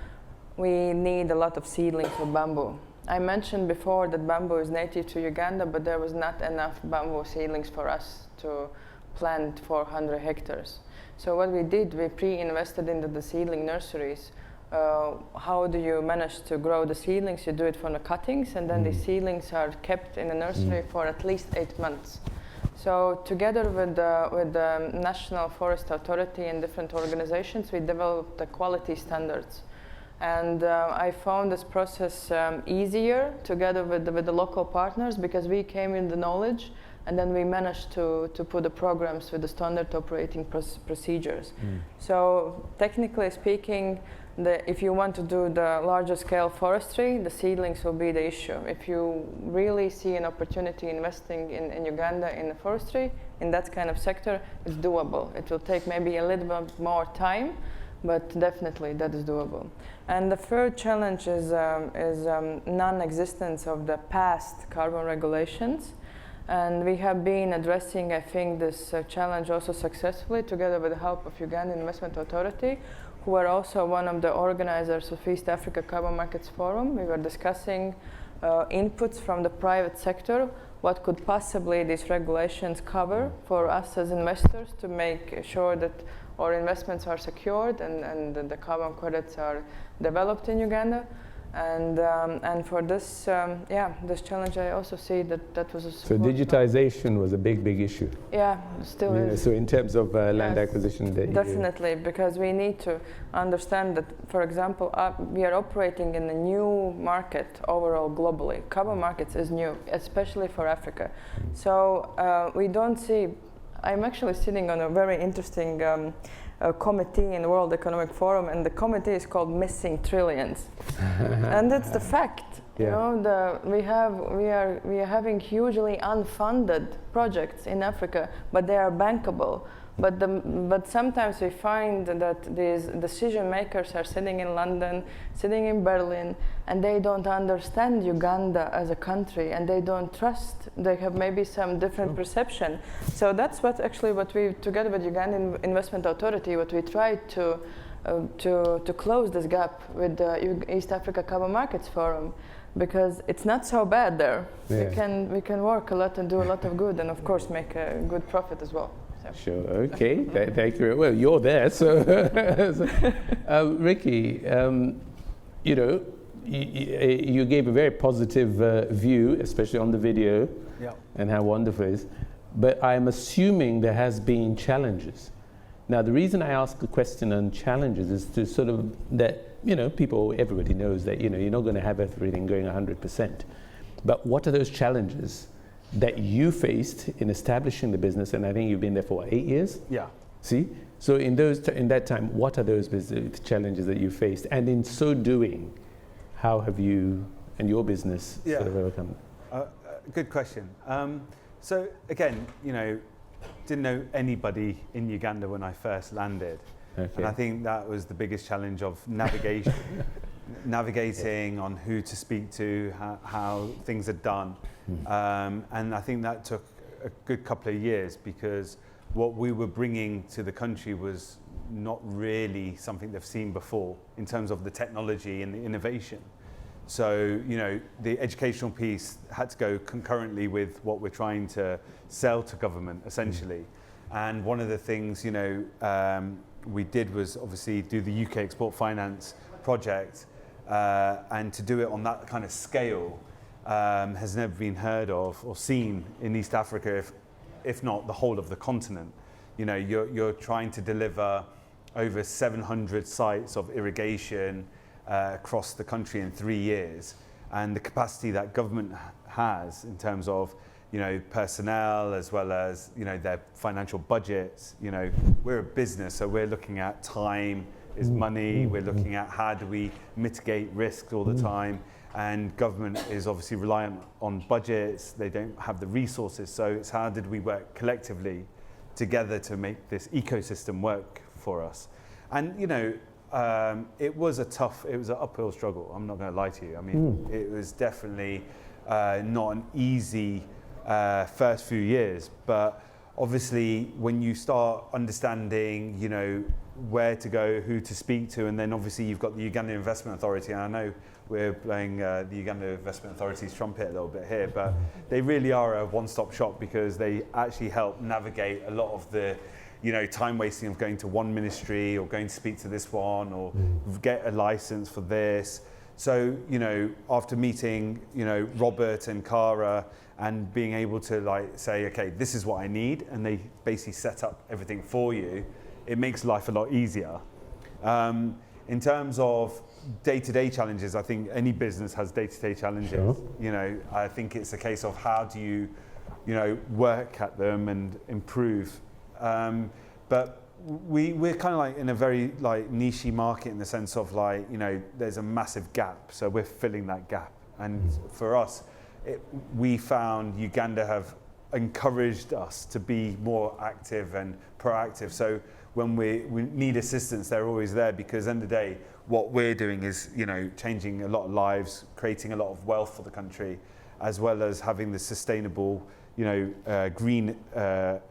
we need a lot of seedlings of bamboo. I mentioned before that bamboo is native to Uganda, but there was not enough bamboo seedlings for us to plant 400 hectares. So what we did, we pre-invested into the seedling nurseries. How do you manage to grow the seedlings? You do it from the cuttings, and then the seedlings are kept in the nursery for at least 8 months. So together with the National Forest Authority and different organizations, we developed the quality standards. And I found this process easier together with the local partners because we came in the knowledge, and then we managed to put the programs with the standard operating procedures. So technically speaking, if you want to do the larger scale forestry, the seedlings will be the issue. If you really see an opportunity investing in Uganda in the forestry, in that kind of sector, it's doable. It will take maybe a little bit more time, but definitely that is doable. And the third challenge is non-existence of the past carbon regulations. And we have been addressing, I think, this challenge also successfully together with the help of Ugandan Investment Authority, who are also one of the organizers of East Africa Carbon Markets Forum. We were discussing inputs from the private sector, what could possibly these regulations cover for us as investors to make sure that our investments are secured and the carbon credits are developed in Uganda. And for this, this challenge, I also see that was a So digitization was a big issue. Yeah, still is. So in terms of land acquisition, definitely, because we need to understand that, for example, we are operating in a new market overall globally. Carbon markets is new, especially for Africa. So we don't see. I'm actually sitting on a very interesting committee in the World Economic Forum, and the committee is called Missing Trillions. And that's the fact. You know, we are having hugely unfunded projects in Africa, but they are bankable. But sometimes we find that these decision makers are sitting in London, sitting in Berlin, and they don't understand Uganda as a country, and they don't trust. They have maybe some different perception. So that's what we, together with Ugandan Investment Authority, what we tried to close this gap with the East Africa Carbon Markets Forum, because it's not so bad there. We can work a lot and do a lot of good, and of course make a good profit as well. So. Sure. Okay. Thank you. Well, you're there, so, Ricky, you know, you gave a very positive view, especially on the video, and how wonderful it is. But I'm assuming there has been challenges. Now, the reason I ask the question on challenges is to sort of that, you know, everybody knows that, you know, you're not going to have everything going 100%. But what are those challenges that you faced in establishing the business? And I think you've been there for what, 8 years? Yeah. See? So in that time, what are those challenges that you faced? And in so doing, how have you and your business sort of overcome? Good question. So again, you know, didn't know anybody in Uganda when I first landed. Okay. And I think that was the biggest challenge of navigating on who to speak to, how things are done. And I think that took a good couple of years because what we were bringing to the country was not really something they've seen before in terms of the technology and the innovation. So, you know, the educational piece had to go concurrently with what we're trying to sell to government, essentially. And one of the things, you know, we did was obviously do the UK Export Finance project, and to do it on that kind of scale has never been heard of or seen in East Africa, if not the whole of the continent. You know, you're trying to deliver over 700 sites of irrigation across the country in 3 years, and the capacity that government has in terms of, you know, personnel as well as, you know, their financial budgets. You know, we're a business, so we're looking at time is money. We're looking at how do we mitigate risks all the time, and government is obviously reliant on budgets. They don't have the resources, so it's how did we work collectively together to make this ecosystem work for us. And, you know, it was an uphill struggle. I'm not going to lie to you. I mean, it was definitely not an easy first few years, but obviously when you start understanding, you know, where to go, who to speak to, and then obviously you've got the Uganda Investment Authority, and I know we're playing the Uganda Investment Authority's trumpet a little bit here, but they really are a one-stop shop because they actually help navigate a lot of the, you know, time wasting of going to one ministry or going to speak to this one or get a license for this. So, you know, after meeting, you know, Robert and Cara and being able to like say, okay, this is what I need, and they basically set up everything for you, it makes life a lot easier. In terms of day-to-day challenges, I think any business has day-to-day challenges. Sure. You know, I think it's a case of how do you know, work at them and improve. But we're kind of like in a very like niche market in the sense of like, you know, there's a massive gap, so we're filling that gap. And for us, we found Uganda have encouraged us to be more active and proactive. So when we need assistance, they're always there, because at the end of the day, what we're doing is, you know, changing a lot of lives, creating a lot of wealth for the country, as well as having the sustainable, you know, green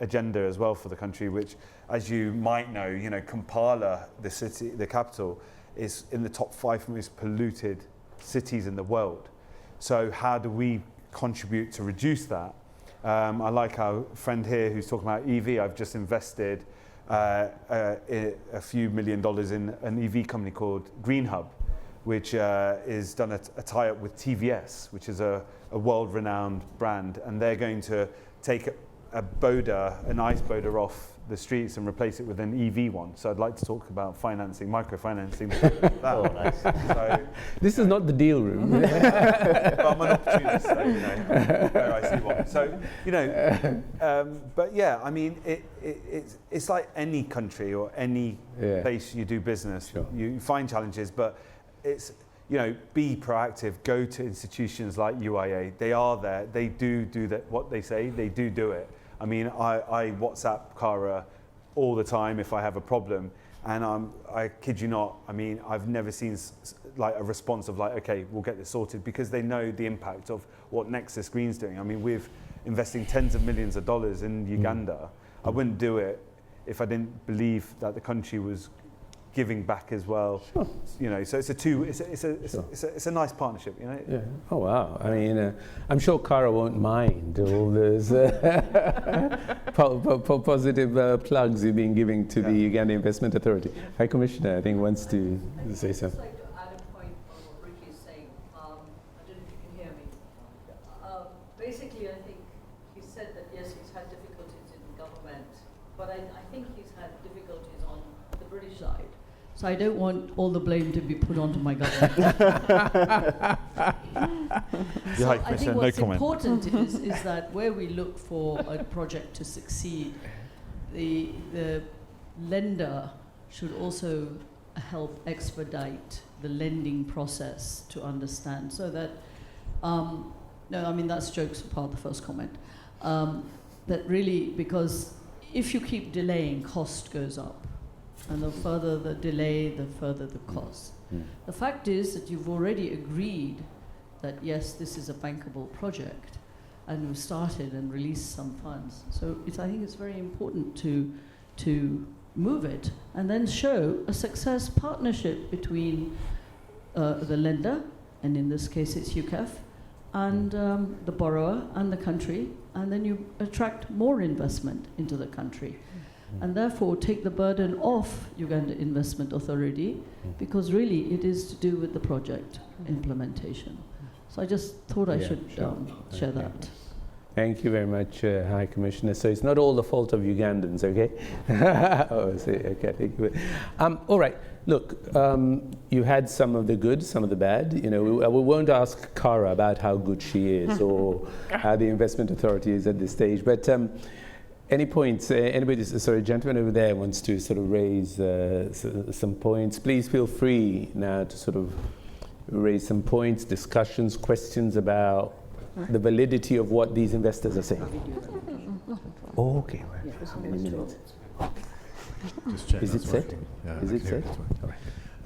agenda as well for the country, which, as you might know, you know, Kampala, the city, the capital, is in the top 5 most polluted cities in the world. So how do we contribute to reduce that? I like our friend here who's talking about EV. I've just invested a few $1 million in an EV company called Green Hub, which is done a tie-up with TVS, which is a world-renowned brand, and they're going to take an ice boater off the streets and replace it with an EV one. So I'd like to talk about financing, microfinancing. That. Oh, nice. So, this is not the deal room. But I'm an opportunist, so, you know, where I see one. So, you know, but yeah, I mean, it's like any country or any place you do business. Sure. You find challenges, but it's, you know, be proactive. Go to institutions like UIA. They are there. They do that. What they say, they do it. I mean, I WhatsApp Cara all the time if I have a problem, and I kid you not, I mean, I've never seen like a response of like, okay, we'll get this sorted, because they know the impact of what Nexus Green's doing. I mean, we're investing tens of millions of dollars in Uganda. I wouldn't do it if I didn't believe that the country was giving back as well. Sure. You know, so it's a nice partnership. You know. Yeah. Oh wow. I mean, I'm sure Cara won't mind all those positive plugs you've been giving to the Uganda Investment Authority. High Commissioner, I think, wants to say something. I'd just like to add a point on what Ricky is saying. I don't know if you can hear me. Basically, I think he said that yes, he's had difficulties in government, but I think he's had difficulties on the British side. So I don't want all the blame to be put onto my government. So I think what's important is that where we look for a project to succeed, the lender should also help expedite the lending process to understand, so that no, I mean that's jokes apart, the first comment, that really, because if you keep delaying, cost goes up. And the further the delay, the further the cost. The fact is that you've already agreed that yes, this is a bankable project, and we've started and released some funds. So I think it's very important to move it and then show a success partnership between the lender, and in this case it's UKEF, and the borrower and the country, and then you attract more investment into the country. And therefore take the burden off Uganda Investment Authority, because really it is to do with the project implementation. So I just thought I should share that. Thank you very much, High Commissioner. So it's not all the fault of Ugandans, okay? Okay, thank you. All right, look, you had some of the good, some of the bad. You know, we won't ask Cara about how good she is or how the Investment Authority is at this stage, but any points? Anybody, sorry, gentleman over there wants to sort of raise some points. Please feel free now to sort of raise some points, discussions, questions about the validity of what these investors are saying. Oh, okay. Just check. Is it set? Yeah, is it set? All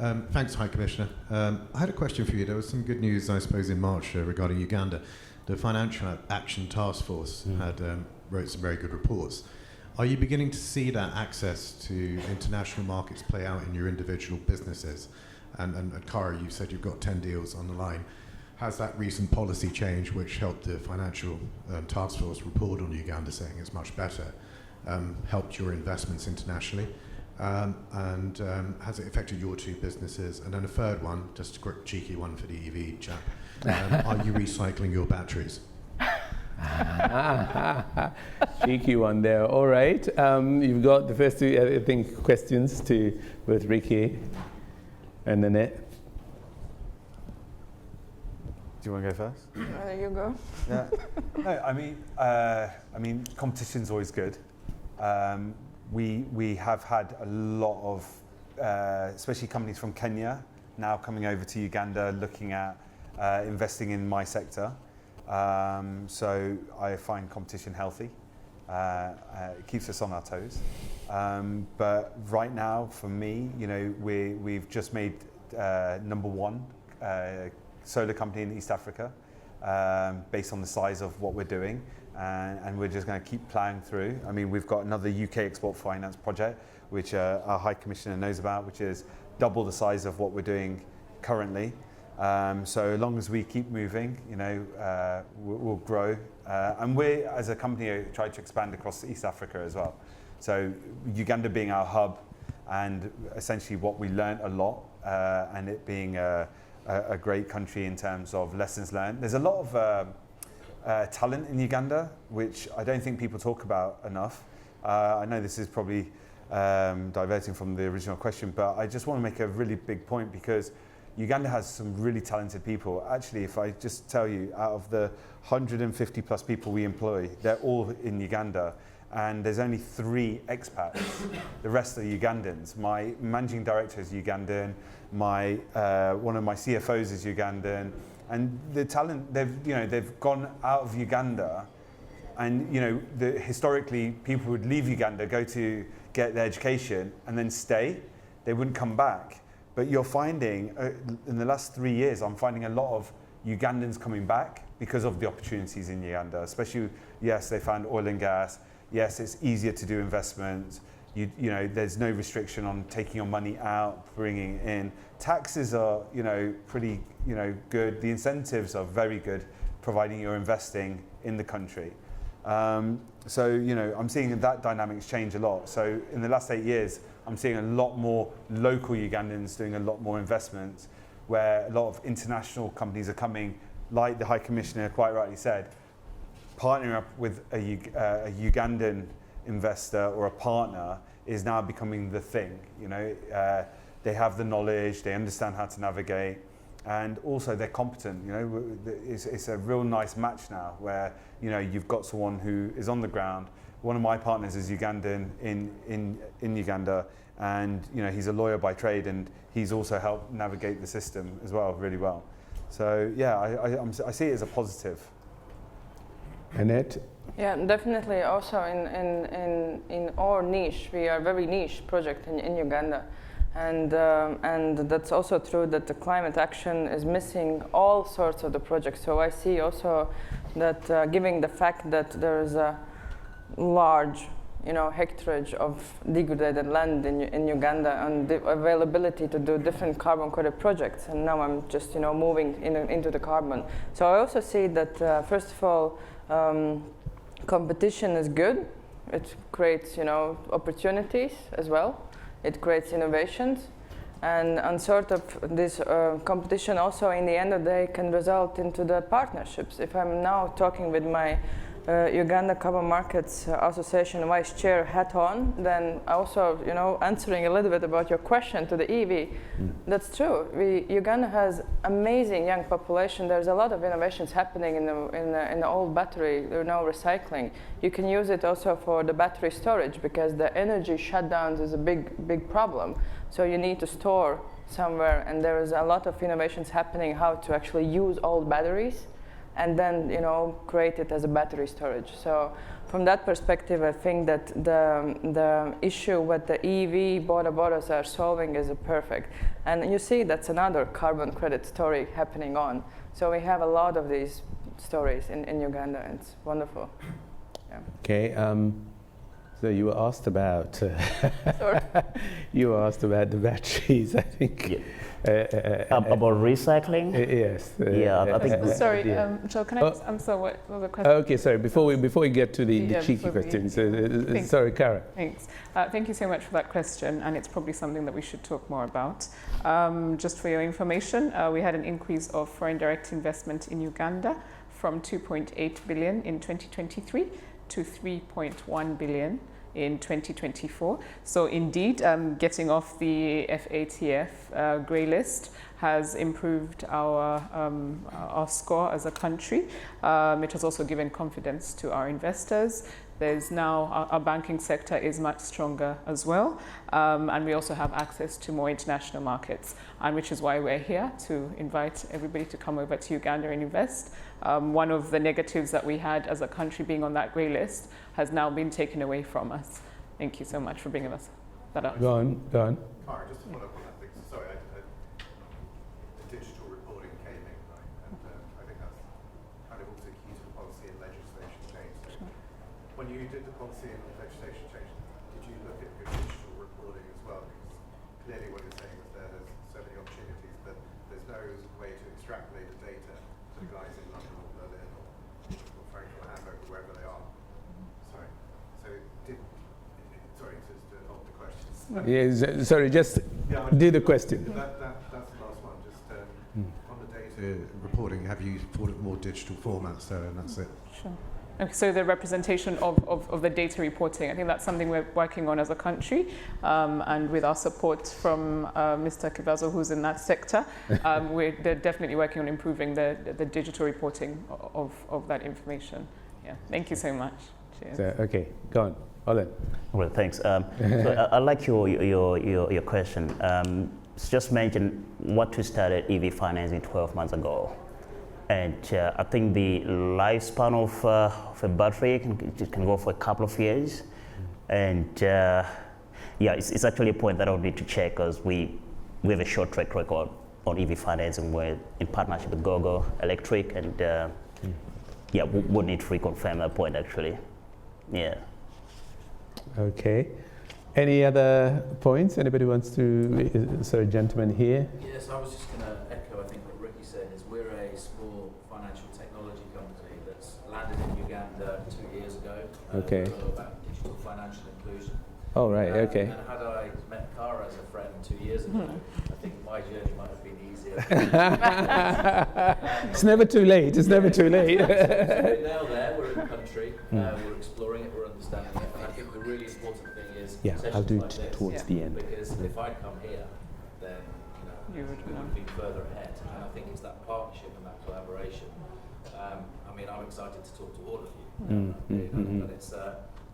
right. Thanks, High Commissioner. I had a question for you. There was some good news, I suppose, in March regarding Uganda. The Financial Action Task Force had wrote some very good reports. Are you beginning to see that access to international markets play out in your individual businesses? And Cara, you said you've got 10 deals on the line. Has that recent policy change, which helped the Financial Task Force report on Uganda saying it's much better, helped your investments internationally? And has it affected your two businesses? And then a third one, just a quick cheeky one for the EV chap. Are you recycling your batteries? Cheeky one there. All right. You've got the first two, I think, questions to both Ricky and Nanette. Do you want to go first? You go. Yeah. No, I mean, competition's always good. We have had a lot of, especially companies from Kenya, now coming over to Uganda, looking at investing in my sector. So I find competition healthy. It keeps us on our toes. But right now, for me, you know, we've just made #1 solar company in East Africa, based on the size of what we're doing, and we're just going to keep plowing through. I mean, we've got another UK export finance project, which our High Commissioner knows about, which is double the size of what we're doing currently. So as long as we keep moving, you know, we'll grow. And we, as a company, try to expand across East Africa as well. So Uganda being our hub, and essentially what we learned a lot, and it being a great country in terms of lessons learned. There's a lot of talent in Uganda, which I don't think people talk about enough. I know this is probably diverting from the original question, but I just want to make a really big point, because Uganda has some really talented people. Actually, if I just tell you, out of the 150 plus people we employ, they're all in Uganda, and there's only 3 expats. The rest are Ugandans. My managing director is Ugandan. One of my CFOs is Ugandan, and the talent they've gone out of Uganda, and you know historically people would leave Uganda, go to get their education, and then stay. They wouldn't come back. But you're finding, in the last 3 years, I'm finding a lot of Ugandans coming back because of the opportunities in Uganda, especially, yes, they found oil and gas. Yes, it's easier to do investments. You know, there's no restriction on taking your money out, bringing it in. Taxes are, you know, pretty, you know, good. The incentives are very good, providing you're investing in the country. So, you know, I'm seeing that dynamics change a lot. So in the last 8 years, I'm seeing a lot more local Ugandans doing a lot more investments, where a lot of international companies are coming, like the High Commissioner quite rightly said, partnering up with a Ugandan investor or a partner is now becoming the thing. You know, they have the knowledge, they understand how to navigate, and also they're competent. You know, it's a real nice match now, where, you know, you've got someone who is on the ground. One of my partners is Ugandan in Uganda, and, you know, he's a lawyer by trade, and he's also helped navigate the system as well, really well. So yeah, I see it as a positive. Annette? Yeah, definitely. Also in our niche, we are a very niche project in Uganda, and that's also true that the climate action is missing all sorts of the projects. So I see also that given the fact that there is a large, you know, hectarage of degraded land in Uganda, and the availability to do different carbon credit projects, and now I'm just, you know, moving into the carbon. So I also see that first of all, competition is good. It creates, you know, opportunities as well. It creates innovations, and sort of this competition also in the end of the day can result into the partnerships. If I'm now talking with my Uganda Carbon Markets Association Vice Chair hat on, then also, you know, answering a little bit about your question to the EV, that's true. Uganda has amazing young population. There's a lot of innovations happening in the old battery, you know, recycling. You can use it also for the battery storage, because the energy shutdowns is a big problem. So you need to store somewhere, and there is a lot of innovations happening how to actually use old batteries and then, you know, create it as a battery storage. So from that perspective, I think that the issue with the EV borders are solving is perfect. And you see that's another carbon credit story happening on. So we have a lot of these stories in Uganda, and it's wonderful. Yeah. Okay. So you were asked about you were asked about the batteries, I think. Yeah. About recycling? Yes. Yeah, I think. Sorry, Joel, can I just answer what was the question? Okay, sorry. Before we get to the cheeky questions, sorry, Kara. Thanks. Thank you so much for that question, and it's probably something that we should talk more about. Just for your information, we had an increase of foreign direct investment in Uganda from 2.8 billion in 2023 to 3.1 billion in 2024. So indeed, getting off the FATF grey list has improved our score as a country. It has also given confidence to our investors. There's now, our banking sector is much stronger as well, and we also have access to more international markets, and which is why we're here to invite everybody to come over to Uganda and invest. One of the negatives that we had as a country being on that grey list has now been taken away from us. Thank you so much for bringing us that up. Go on. Kara, just to follow up on that thing. Sorry, the digital reporting came in, right? And I think that's kind of also key to the policy and legislation change. So when you did the policy and legislation change, did you look at your digital reporting as well? Because clearly what you're saying is there's so many opportunities, but there's no way to extrapolate the data to the guys in London or Berlin or Frankfurt or Hamburg, wherever they are. Sorry. So sorry to hold the questions. Yeah, sorry, just do the question. That's the last one. Just on the data reporting, have you thought of more digital formats there, and that's it? Sure. Okay, so the representation of the data reporting, I think that's something we're working on as a country, and with our support from Mr. Kibazo, who's in that sector, they're definitely working on improving the digital reporting of that information. Yeah, thank you so much. Cheers. So, okay, go on. Olen. Well, thanks. So I like your question. Just mention what we started EV financing 12 months ago. And I think the lifespan of a battery can go for a couple of years. And yeah, it's actually a point that I'll need to check, because we have a short track record on EV financing. We're in partnership with GoGo Electric, and yeah, we'll need to reconfirm that point actually. Yeah. Okay. Any other points? Anybody wants to? Sorry, gentleman here. Yes, I was just going to echo, I think, what Ricky said, is we're a small financial technology company that's landed in Uganda 2 years ago. Okay. About digital financial inclusion. Oh, right, okay. And had I met Cara as a friend 2 years ago, I think my journey might have been easier. It's never too late. It's never too late. So we're now there, we're in the country, we're exploring it, we're understanding it, and I think the really important thing is I'll do like it towards the end. Because if I'd come here, then we would have been further ahead, and I think it's that partnership and that collaboration. I mean, I'm excited to talk to all of you, but it's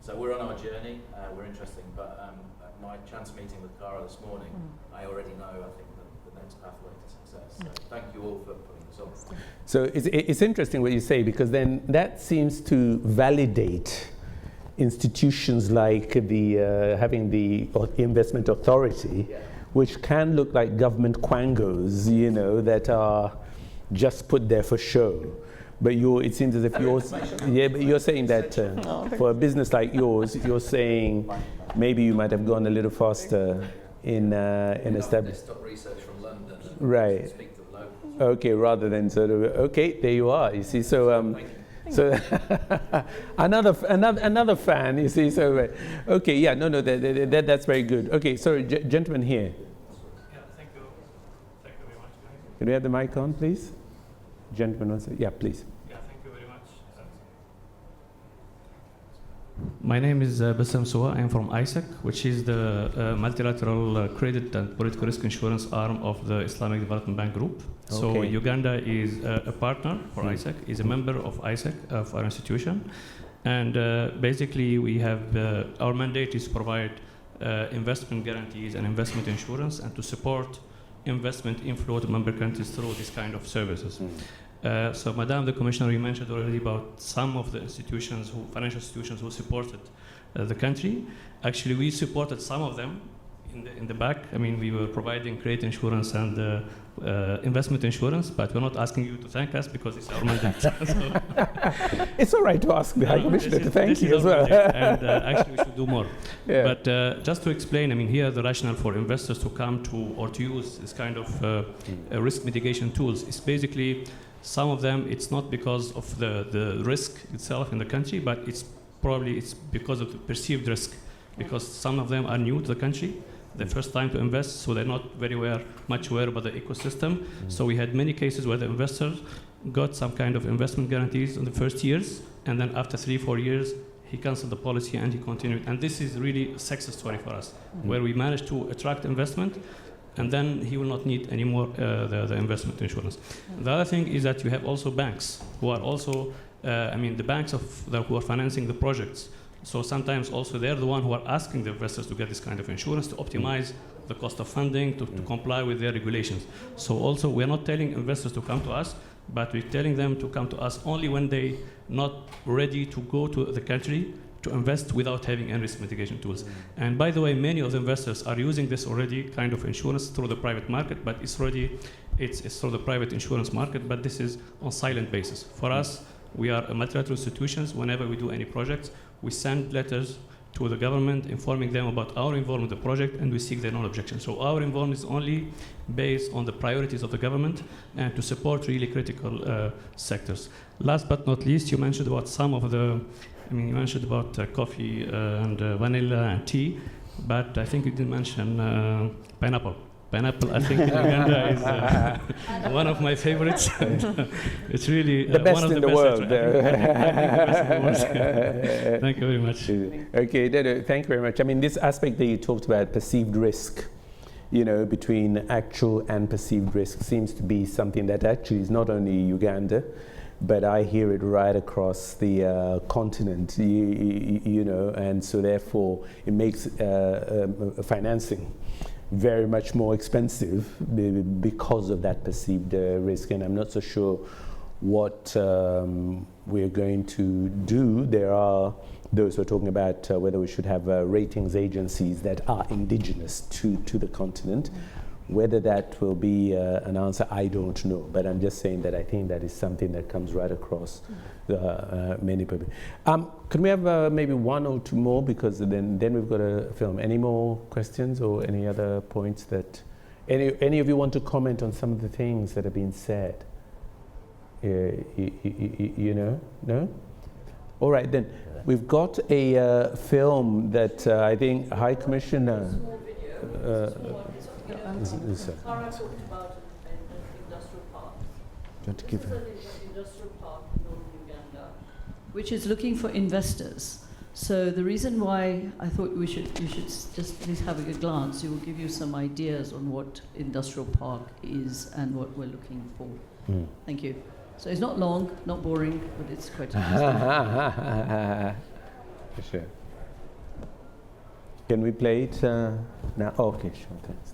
so we're on our journey. We're interesting, but at my chance meeting with Cara this morning, I already know, I think, the next pathway to success. So thank you all for putting this on. So it's interesting what you say, because then that seems to validate institutions like the having the investment authority, which can look like government quangos, you know, that are just put there for show. But it seems as if but you're saying that for a business like yours, you're saying maybe you might have gone a little faster in establishing. Desktop research from London. Right. Speak to the locals. Okay, rather than sort of there you are. You see, so another fan. You see, so okay, yeah, no, that's very good. Okay, sorry, gentleman here. Yeah, thank you very much. Can we have the mic on, please? Gentleman wants to, yeah, please. Yeah, thank you very much. My name is Bassam Sowa. I am from AFSIC, which is the multilateral credit and political risk insurance arm of the Islamic Development Bank Group. Okay. So Uganda is a partner for AFSIC, is a member of AFSIC, of our institution. And basically we have, our mandate is to provide investment guarantees and investment insurance and to support investment inflow to member countries through this kind of services. So, Madam the Commissioner, you mentioned already about some of the institutions, financial institutions who supported the country. Actually, we supported some of them in the back. I mean, we were providing credit insurance and investment insurance, but we're not asking you to thank us because it's our mandate. It's all right to ask the High Commissioner to thank you as well. And actually, we should do more. Yeah. But just to explain, I mean, here the rationale for investors to come to or to use this kind of risk mitigation tools is basically some of them, it's not because of the risk itself in the country, but it's because of the perceived risk, because some of them are new to the country, the first time to invest, so they're not very much aware about the ecosystem. So we had many cases where the investors got some kind of investment guarantees in the first years, and then after 3-4 years, he canceled the policy and he continued. And this is really a success story for us, where we managed to attract investment, and then he will not need anymore the investment insurance. The other thing is that you have also banks who are also, the banks who are financing the projects. So sometimes also they're the one who are asking the investors to get this kind of insurance to optimize the cost of funding, to comply with their regulations. So also we're not telling investors to come to us, but we're telling them to come to us only when they're not ready to go to the country to invest without having any risk mitigation tools. And by the way, many of the investors are using this already kind of insurance through the private market, but it's through the private insurance market, but this is on silent basis. For us, we are a multilateral institutions. Whenever we do any projects, we send letters to the government informing them about our involvement in the project, and we seek their non-objection. So our involvement is only based on the priorities of the government and to support really critical sectors. Last but not least, you mentioned about some of the you mentioned about coffee and vanilla and tea, but I think you didn't mention pineapple. Pineapple, I think, in Uganda is one of my favorites. It's really the best one of in the the world. Thank you very much. Okay, thank you very much. I mean, this aspect that you talked about, perceived risk, between actual and perceived risk, seems to be something that actually is not only Uganda, but I hear it right across the continent, and so therefore it makes financing very much more expensive because of that perceived risk. And I'm not so sure what we're going to do. There are those who are talking about whether we should have ratings agencies that are indigenous to the continent, Whether that will be an answer, I don't know. But I'm just saying that I think that is something that comes right across many people. Can we have maybe one or two more, because then we've got a film. Any more questions or any other points that any of you want to comment on some of the things that have been said? You know, no? All right, then we've got a film that I think High Commissioner. Kara talked about an industrial park. Do you want to give her? An industrial park in northern Uganda, which is looking for investors. So the reason why I thought you should just at least have a glance, it will give you some ideas on what industrial park is and what we're looking for. Thank you. So it's not long, not boring, but it's quite interesting. For sure. Can we play it now? Oh, okay, sure, thanks.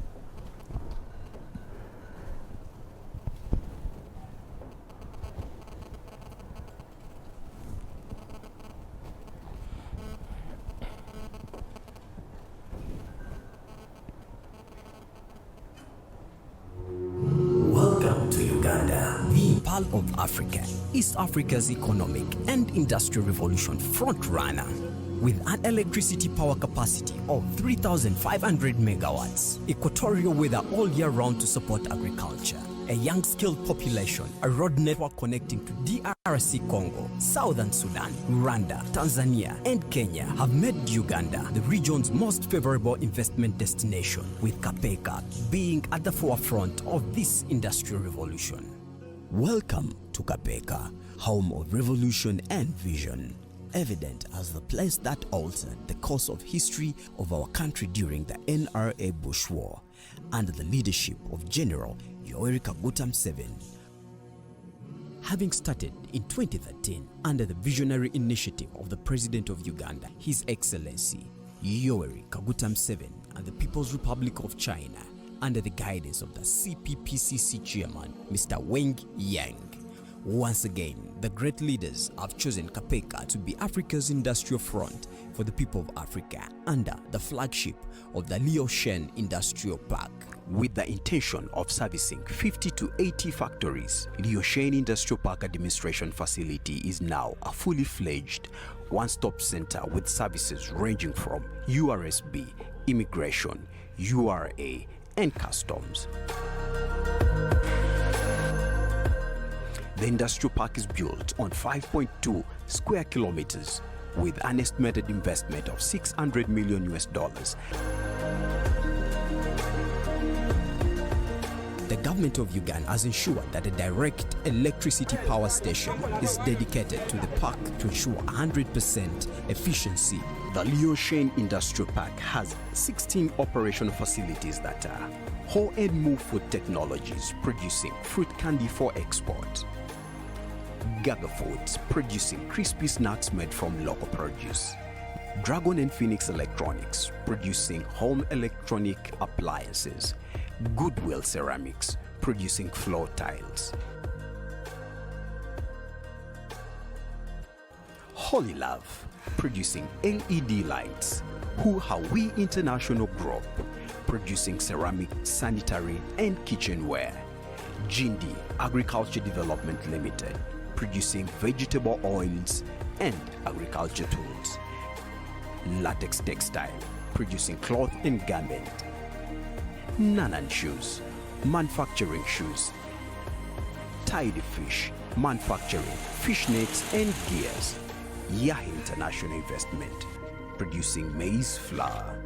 Welcome to Uganda, the Pearl of Africa, East Africa's economic and industrial revolution front-runner. With an electricity power capacity of 3,500 megawatts, equatorial weather all year round to support agriculture, a young skilled population, a road network connecting to DRC Congo, Southern Sudan, Rwanda, Tanzania, and Kenya have made Uganda the region's most favorable investment destination, with Kapeka being at the forefront of this industrial revolution. Welcome to Kapeka, home of revolution and vision. Evident as the place that altered the course of history of our country during the NRA Bush War under the leadership of General Yoweri Kaguta Museveni. Having started in 2013 under the visionary initiative of the President of Uganda, His Excellency Yoweri Kaguta Museveni, and the People's Republic of China under the guidance of the CPPCC Chairman, Mr. Wang Yang. Once again, the great leaders have chosen Kapeka to be Africa's industrial front for the people of Africa under the flagship of the Leo Shen Industrial Park. With the intention of servicing 50 to 80 factories, Leo Shen Industrial Park Administration Facility is now a fully fledged one-stop center with services ranging from URSB, immigration, URA, and customs. The industrial park is built on 5.2 square kilometers with an estimated investment of $600 million. The government of Uganda has ensured that a direct electricity power station is dedicated to the park to ensure 100% efficiency. The Leo Shen Industrial Park has 16 operational facilities that are Whole and Move Food Technologies, producing fruit candy for export. Gaga Foods, producing crispy snacks made from local produce. Dragon and Phoenix Electronics, producing home electronic appliances. Goodwill Ceramics, producing floor tiles. Holy Love, producing LED lights. Huhawi International Group, producing ceramic, sanitary, and kitchenware. Jindi Agriculture Development Limited, producing vegetable oils and agriculture tools. Latex Textile, producing cloth and garment. Nanan Shoes, manufacturing shoes. Tidy Fish, manufacturing fish nets and gears. Yahi International Investment, producing maize flour.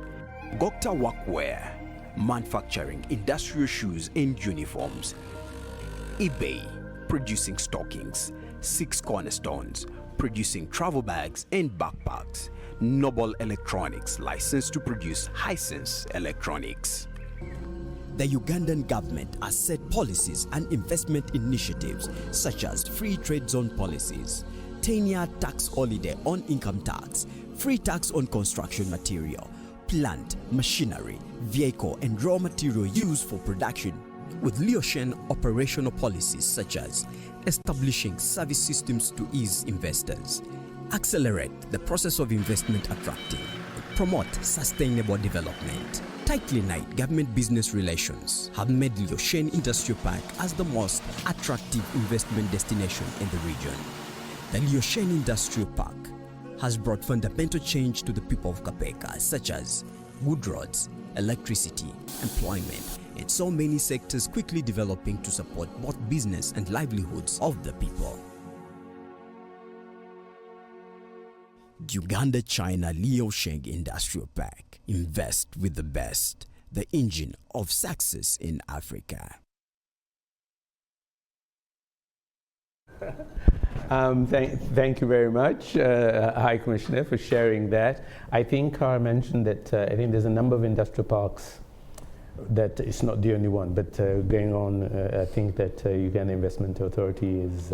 Gokta Workwear, manufacturing industrial shoes and uniforms. eBay, producing stockings. Six Cornerstones, producing travel bags and backpacks. Noble Electronics, licensed to produce Hisense electronics. The Ugandan government has set policies and investment initiatives such as free trade zone policies, 10-year tax holiday on income tax, free tax on construction material, plant, machinery, vehicle and raw material used for production, with Leo Shen operational policies such as establishing service systems to ease investors, accelerate the process of investment attracting, promote sustainable development, tightly knit government-business relations have made Liusheng Industrial Park as the most attractive investment destination in the region. The Liusheng Industrial Park has brought fundamental change to the people of Kapeka, such as good roads, electricity, employment, and so many sectors quickly developing to support both business and livelihoods of the people. Uganda-China Liusheng Industrial Park. Invest with the best, the engine of success in Africa. Thank you very much, High Commissioner, for sharing that. I think Kara mentioned that I think there's a number of industrial parks that it's not the only one, but going on, I think that Uganda Investment Authority is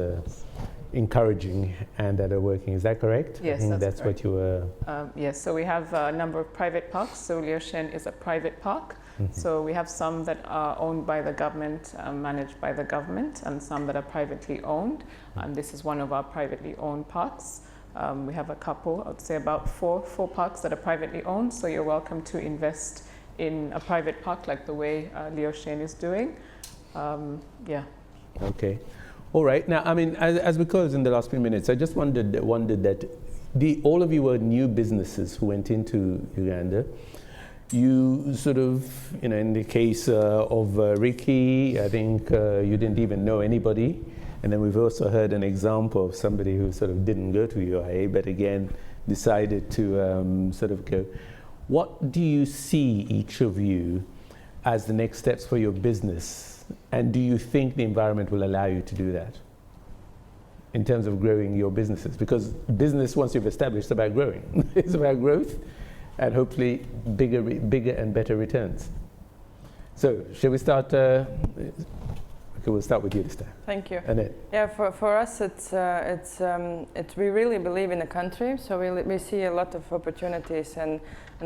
encouraging and that are working. Is that correct? Yes, I think that's correct. what you were... Yes, so we have a number of private parks. So Liusheng is a private park. So we have some that are owned by the government, managed by the government, and some that are privately owned. And this is one of our privately owned parks. We have a couple, I would say about four parks that are privately owned. So you're welcome to invest in a private park like the way Liusheng is doing. Yeah. Okay. All right. Now, I mean, as we close in the last few minutes, I just wondered that all of you were new businesses who went into Uganda. You sort of, in the case of Ricky, I think you didn't even know anybody. And then we've also heard an example of somebody who sort of didn't go to UIA, but again, decided to sort of go. What do you see, each of you, as the next steps for your business? And do you think the environment will allow you to do that in terms of growing your businesses? Because business, once you've established, it's about growing. It's about growth and hopefully bigger and better returns. So, shall we start? Okay, we'll start with you this time. Thank you. Annette. Yeah, for us, we really believe in the country, so we see a lot of opportunities. And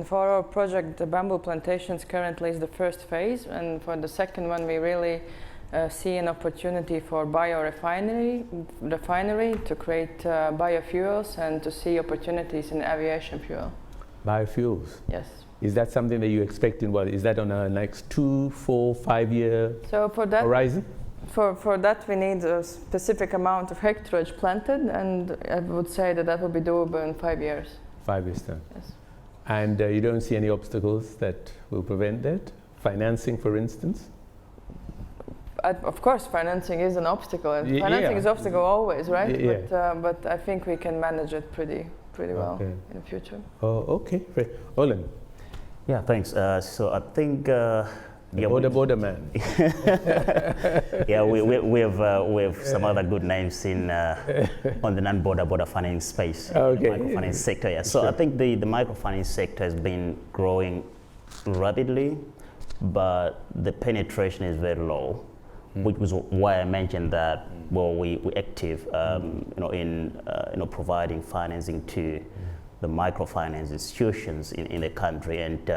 for our project, the bamboo plantations currently is the first phase, and for the second one, we really see an opportunity for biorefinery to create biofuels and to see opportunities in aviation fuel. Biofuels? Yes. Is that something that you expect in what? Is that on a next 2, 4, 5 year horizon? For that, we need a specific amount of hectarage planted, and I would say that will be doable in 5 years. 5 years time. Yes. And you don't see any obstacles that will prevent that? Financing, for instance? Of course, financing is an obstacle. Financing is an obstacle always, right? Yeah. But I think we can manage it pretty well in the future. Oh, okay. Great. Olin. Yeah, thanks. So I think border man. Yeah, we have some other good names in on the non-border finance space, okay. The microfinance sector. Yeah, so I think the microfinance sector has been growing rapidly, but the penetration is very low, which was why I mentioned that. Well, we're active, in providing financing to the microfinance institutions in the country, and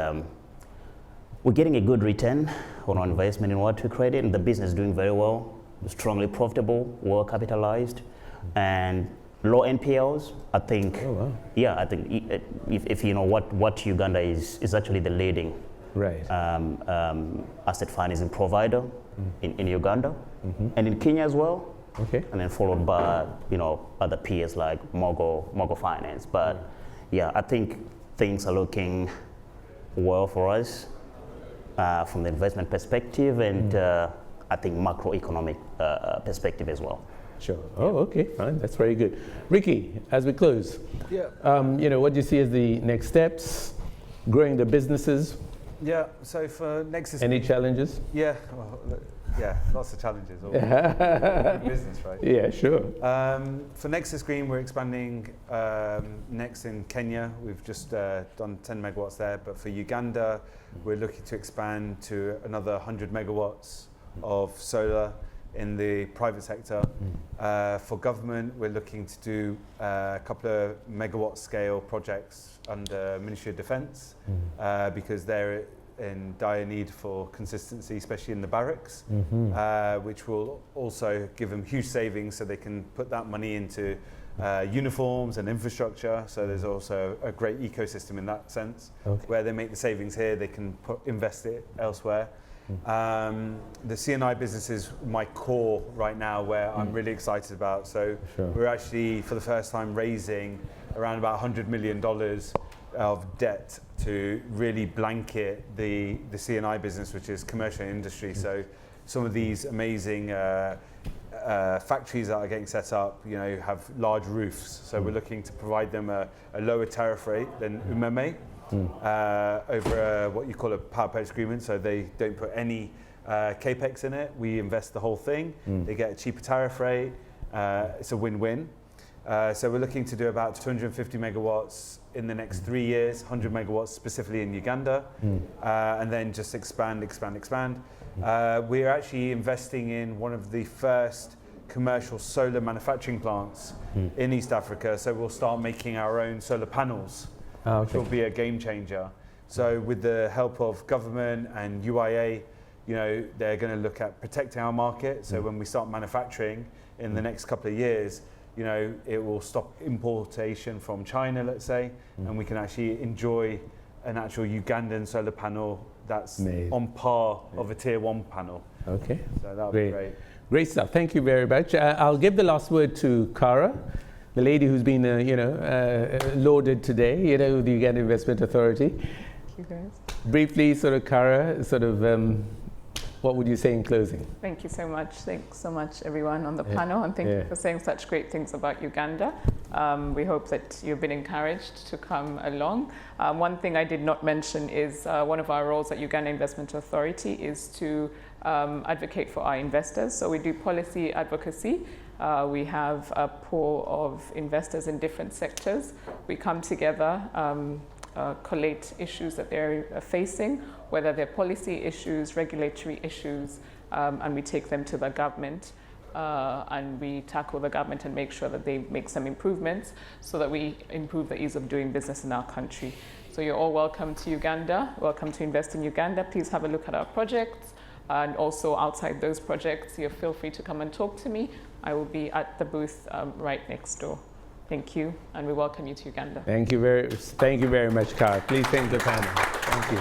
we're getting a good return on our investment in water credit, and the business is doing very well, strongly profitable, well capitalized, and low NPLs. I think. Oh, wow. Yeah, I think if you know what Uganda is actually the leading asset financing provider in Uganda and in Kenya as well. Okay. And then followed by other peers like Mogo Finance. But yeah, I think things are looking well for us from the investment perspective and I think macroeconomic perspective as well. Sure. Oh, okay, fine. That's very good. Ricky, as we close, what do you see as the next steps? Growing the businesses? Yeah. So for Nexus, any challenges? Yeah. Well, lots of challenges. Business, right? Yeah, sure. For Nexus Green, we're expanding next in Kenya. We've just done 10 megawatts there, but for Uganda, we're looking to expand to another 100 megawatts of solar in the private sector. For government, we're looking to do a couple of megawatt scale projects under Ministry of Defence because they're in dire need for consistency, especially in the barracks, which will also give them huge savings so they can put that money into uniforms and infrastructure. So there's also a great ecosystem in that sense. Where they make the savings here, they can invest it elsewhere. The C&I business is my core right now, where I'm really excited about. So we're actually, for the first time, raising around about $100 million of debt to really blanket the C&I business, which is commercial industry. So some of these amazing factories that are getting set up, have large roofs. So we're looking to provide them a lower tariff rate than Umeme. Over what you call a power purchase agreement, so they don't put any capex in it. We invest the whole thing. They get a cheaper tariff rate. It's a win-win. So we're looking to do about 250 megawatts in the next 3 years, 100 megawatts specifically in Uganda, and then just expand. We're actually investing in one of the first commercial solar manufacturing plants in East Africa. So we'll start making our own solar panels. Which will be a game changer. So with the help of government and UIA, they're going to look at protecting our market. So when we start manufacturing in the next couple of years, it will stop importation from China, let's say, and we can actually enjoy an actual Ugandan solar panel that's on par of a tier 1 panel. Okay. So that'll be great. Great stuff. Thank you very much. I'll give the last word to Kara, the lady who's been, lauded today, with the Uganda Investment Authority. Thank you, guys. Briefly, Kara, what would you say in closing? Thank you so much. Thanks so much, everyone on the panel, and thank you for saying such great things about Uganda. We hope that you've been encouraged to come along. One thing I did not mention is one of our roles at Uganda Investment Authority is to advocate for our investors. So we do policy advocacy. We have a pool of investors in different sectors. We come together, collate issues that they're facing, whether they're policy issues, regulatory issues, and we take them to the government and we tackle the government and make sure that they make some improvements so that we improve the ease of doing business in our country. So you're all welcome to Uganda, welcome to invest in Uganda. Please have a look at our projects, and also outside those projects, you feel free to come and talk to me. I will be at the booth right next door. Thank you, and we welcome you to Uganda. Thank you very much, Kara. Please thank the panel. Thank you.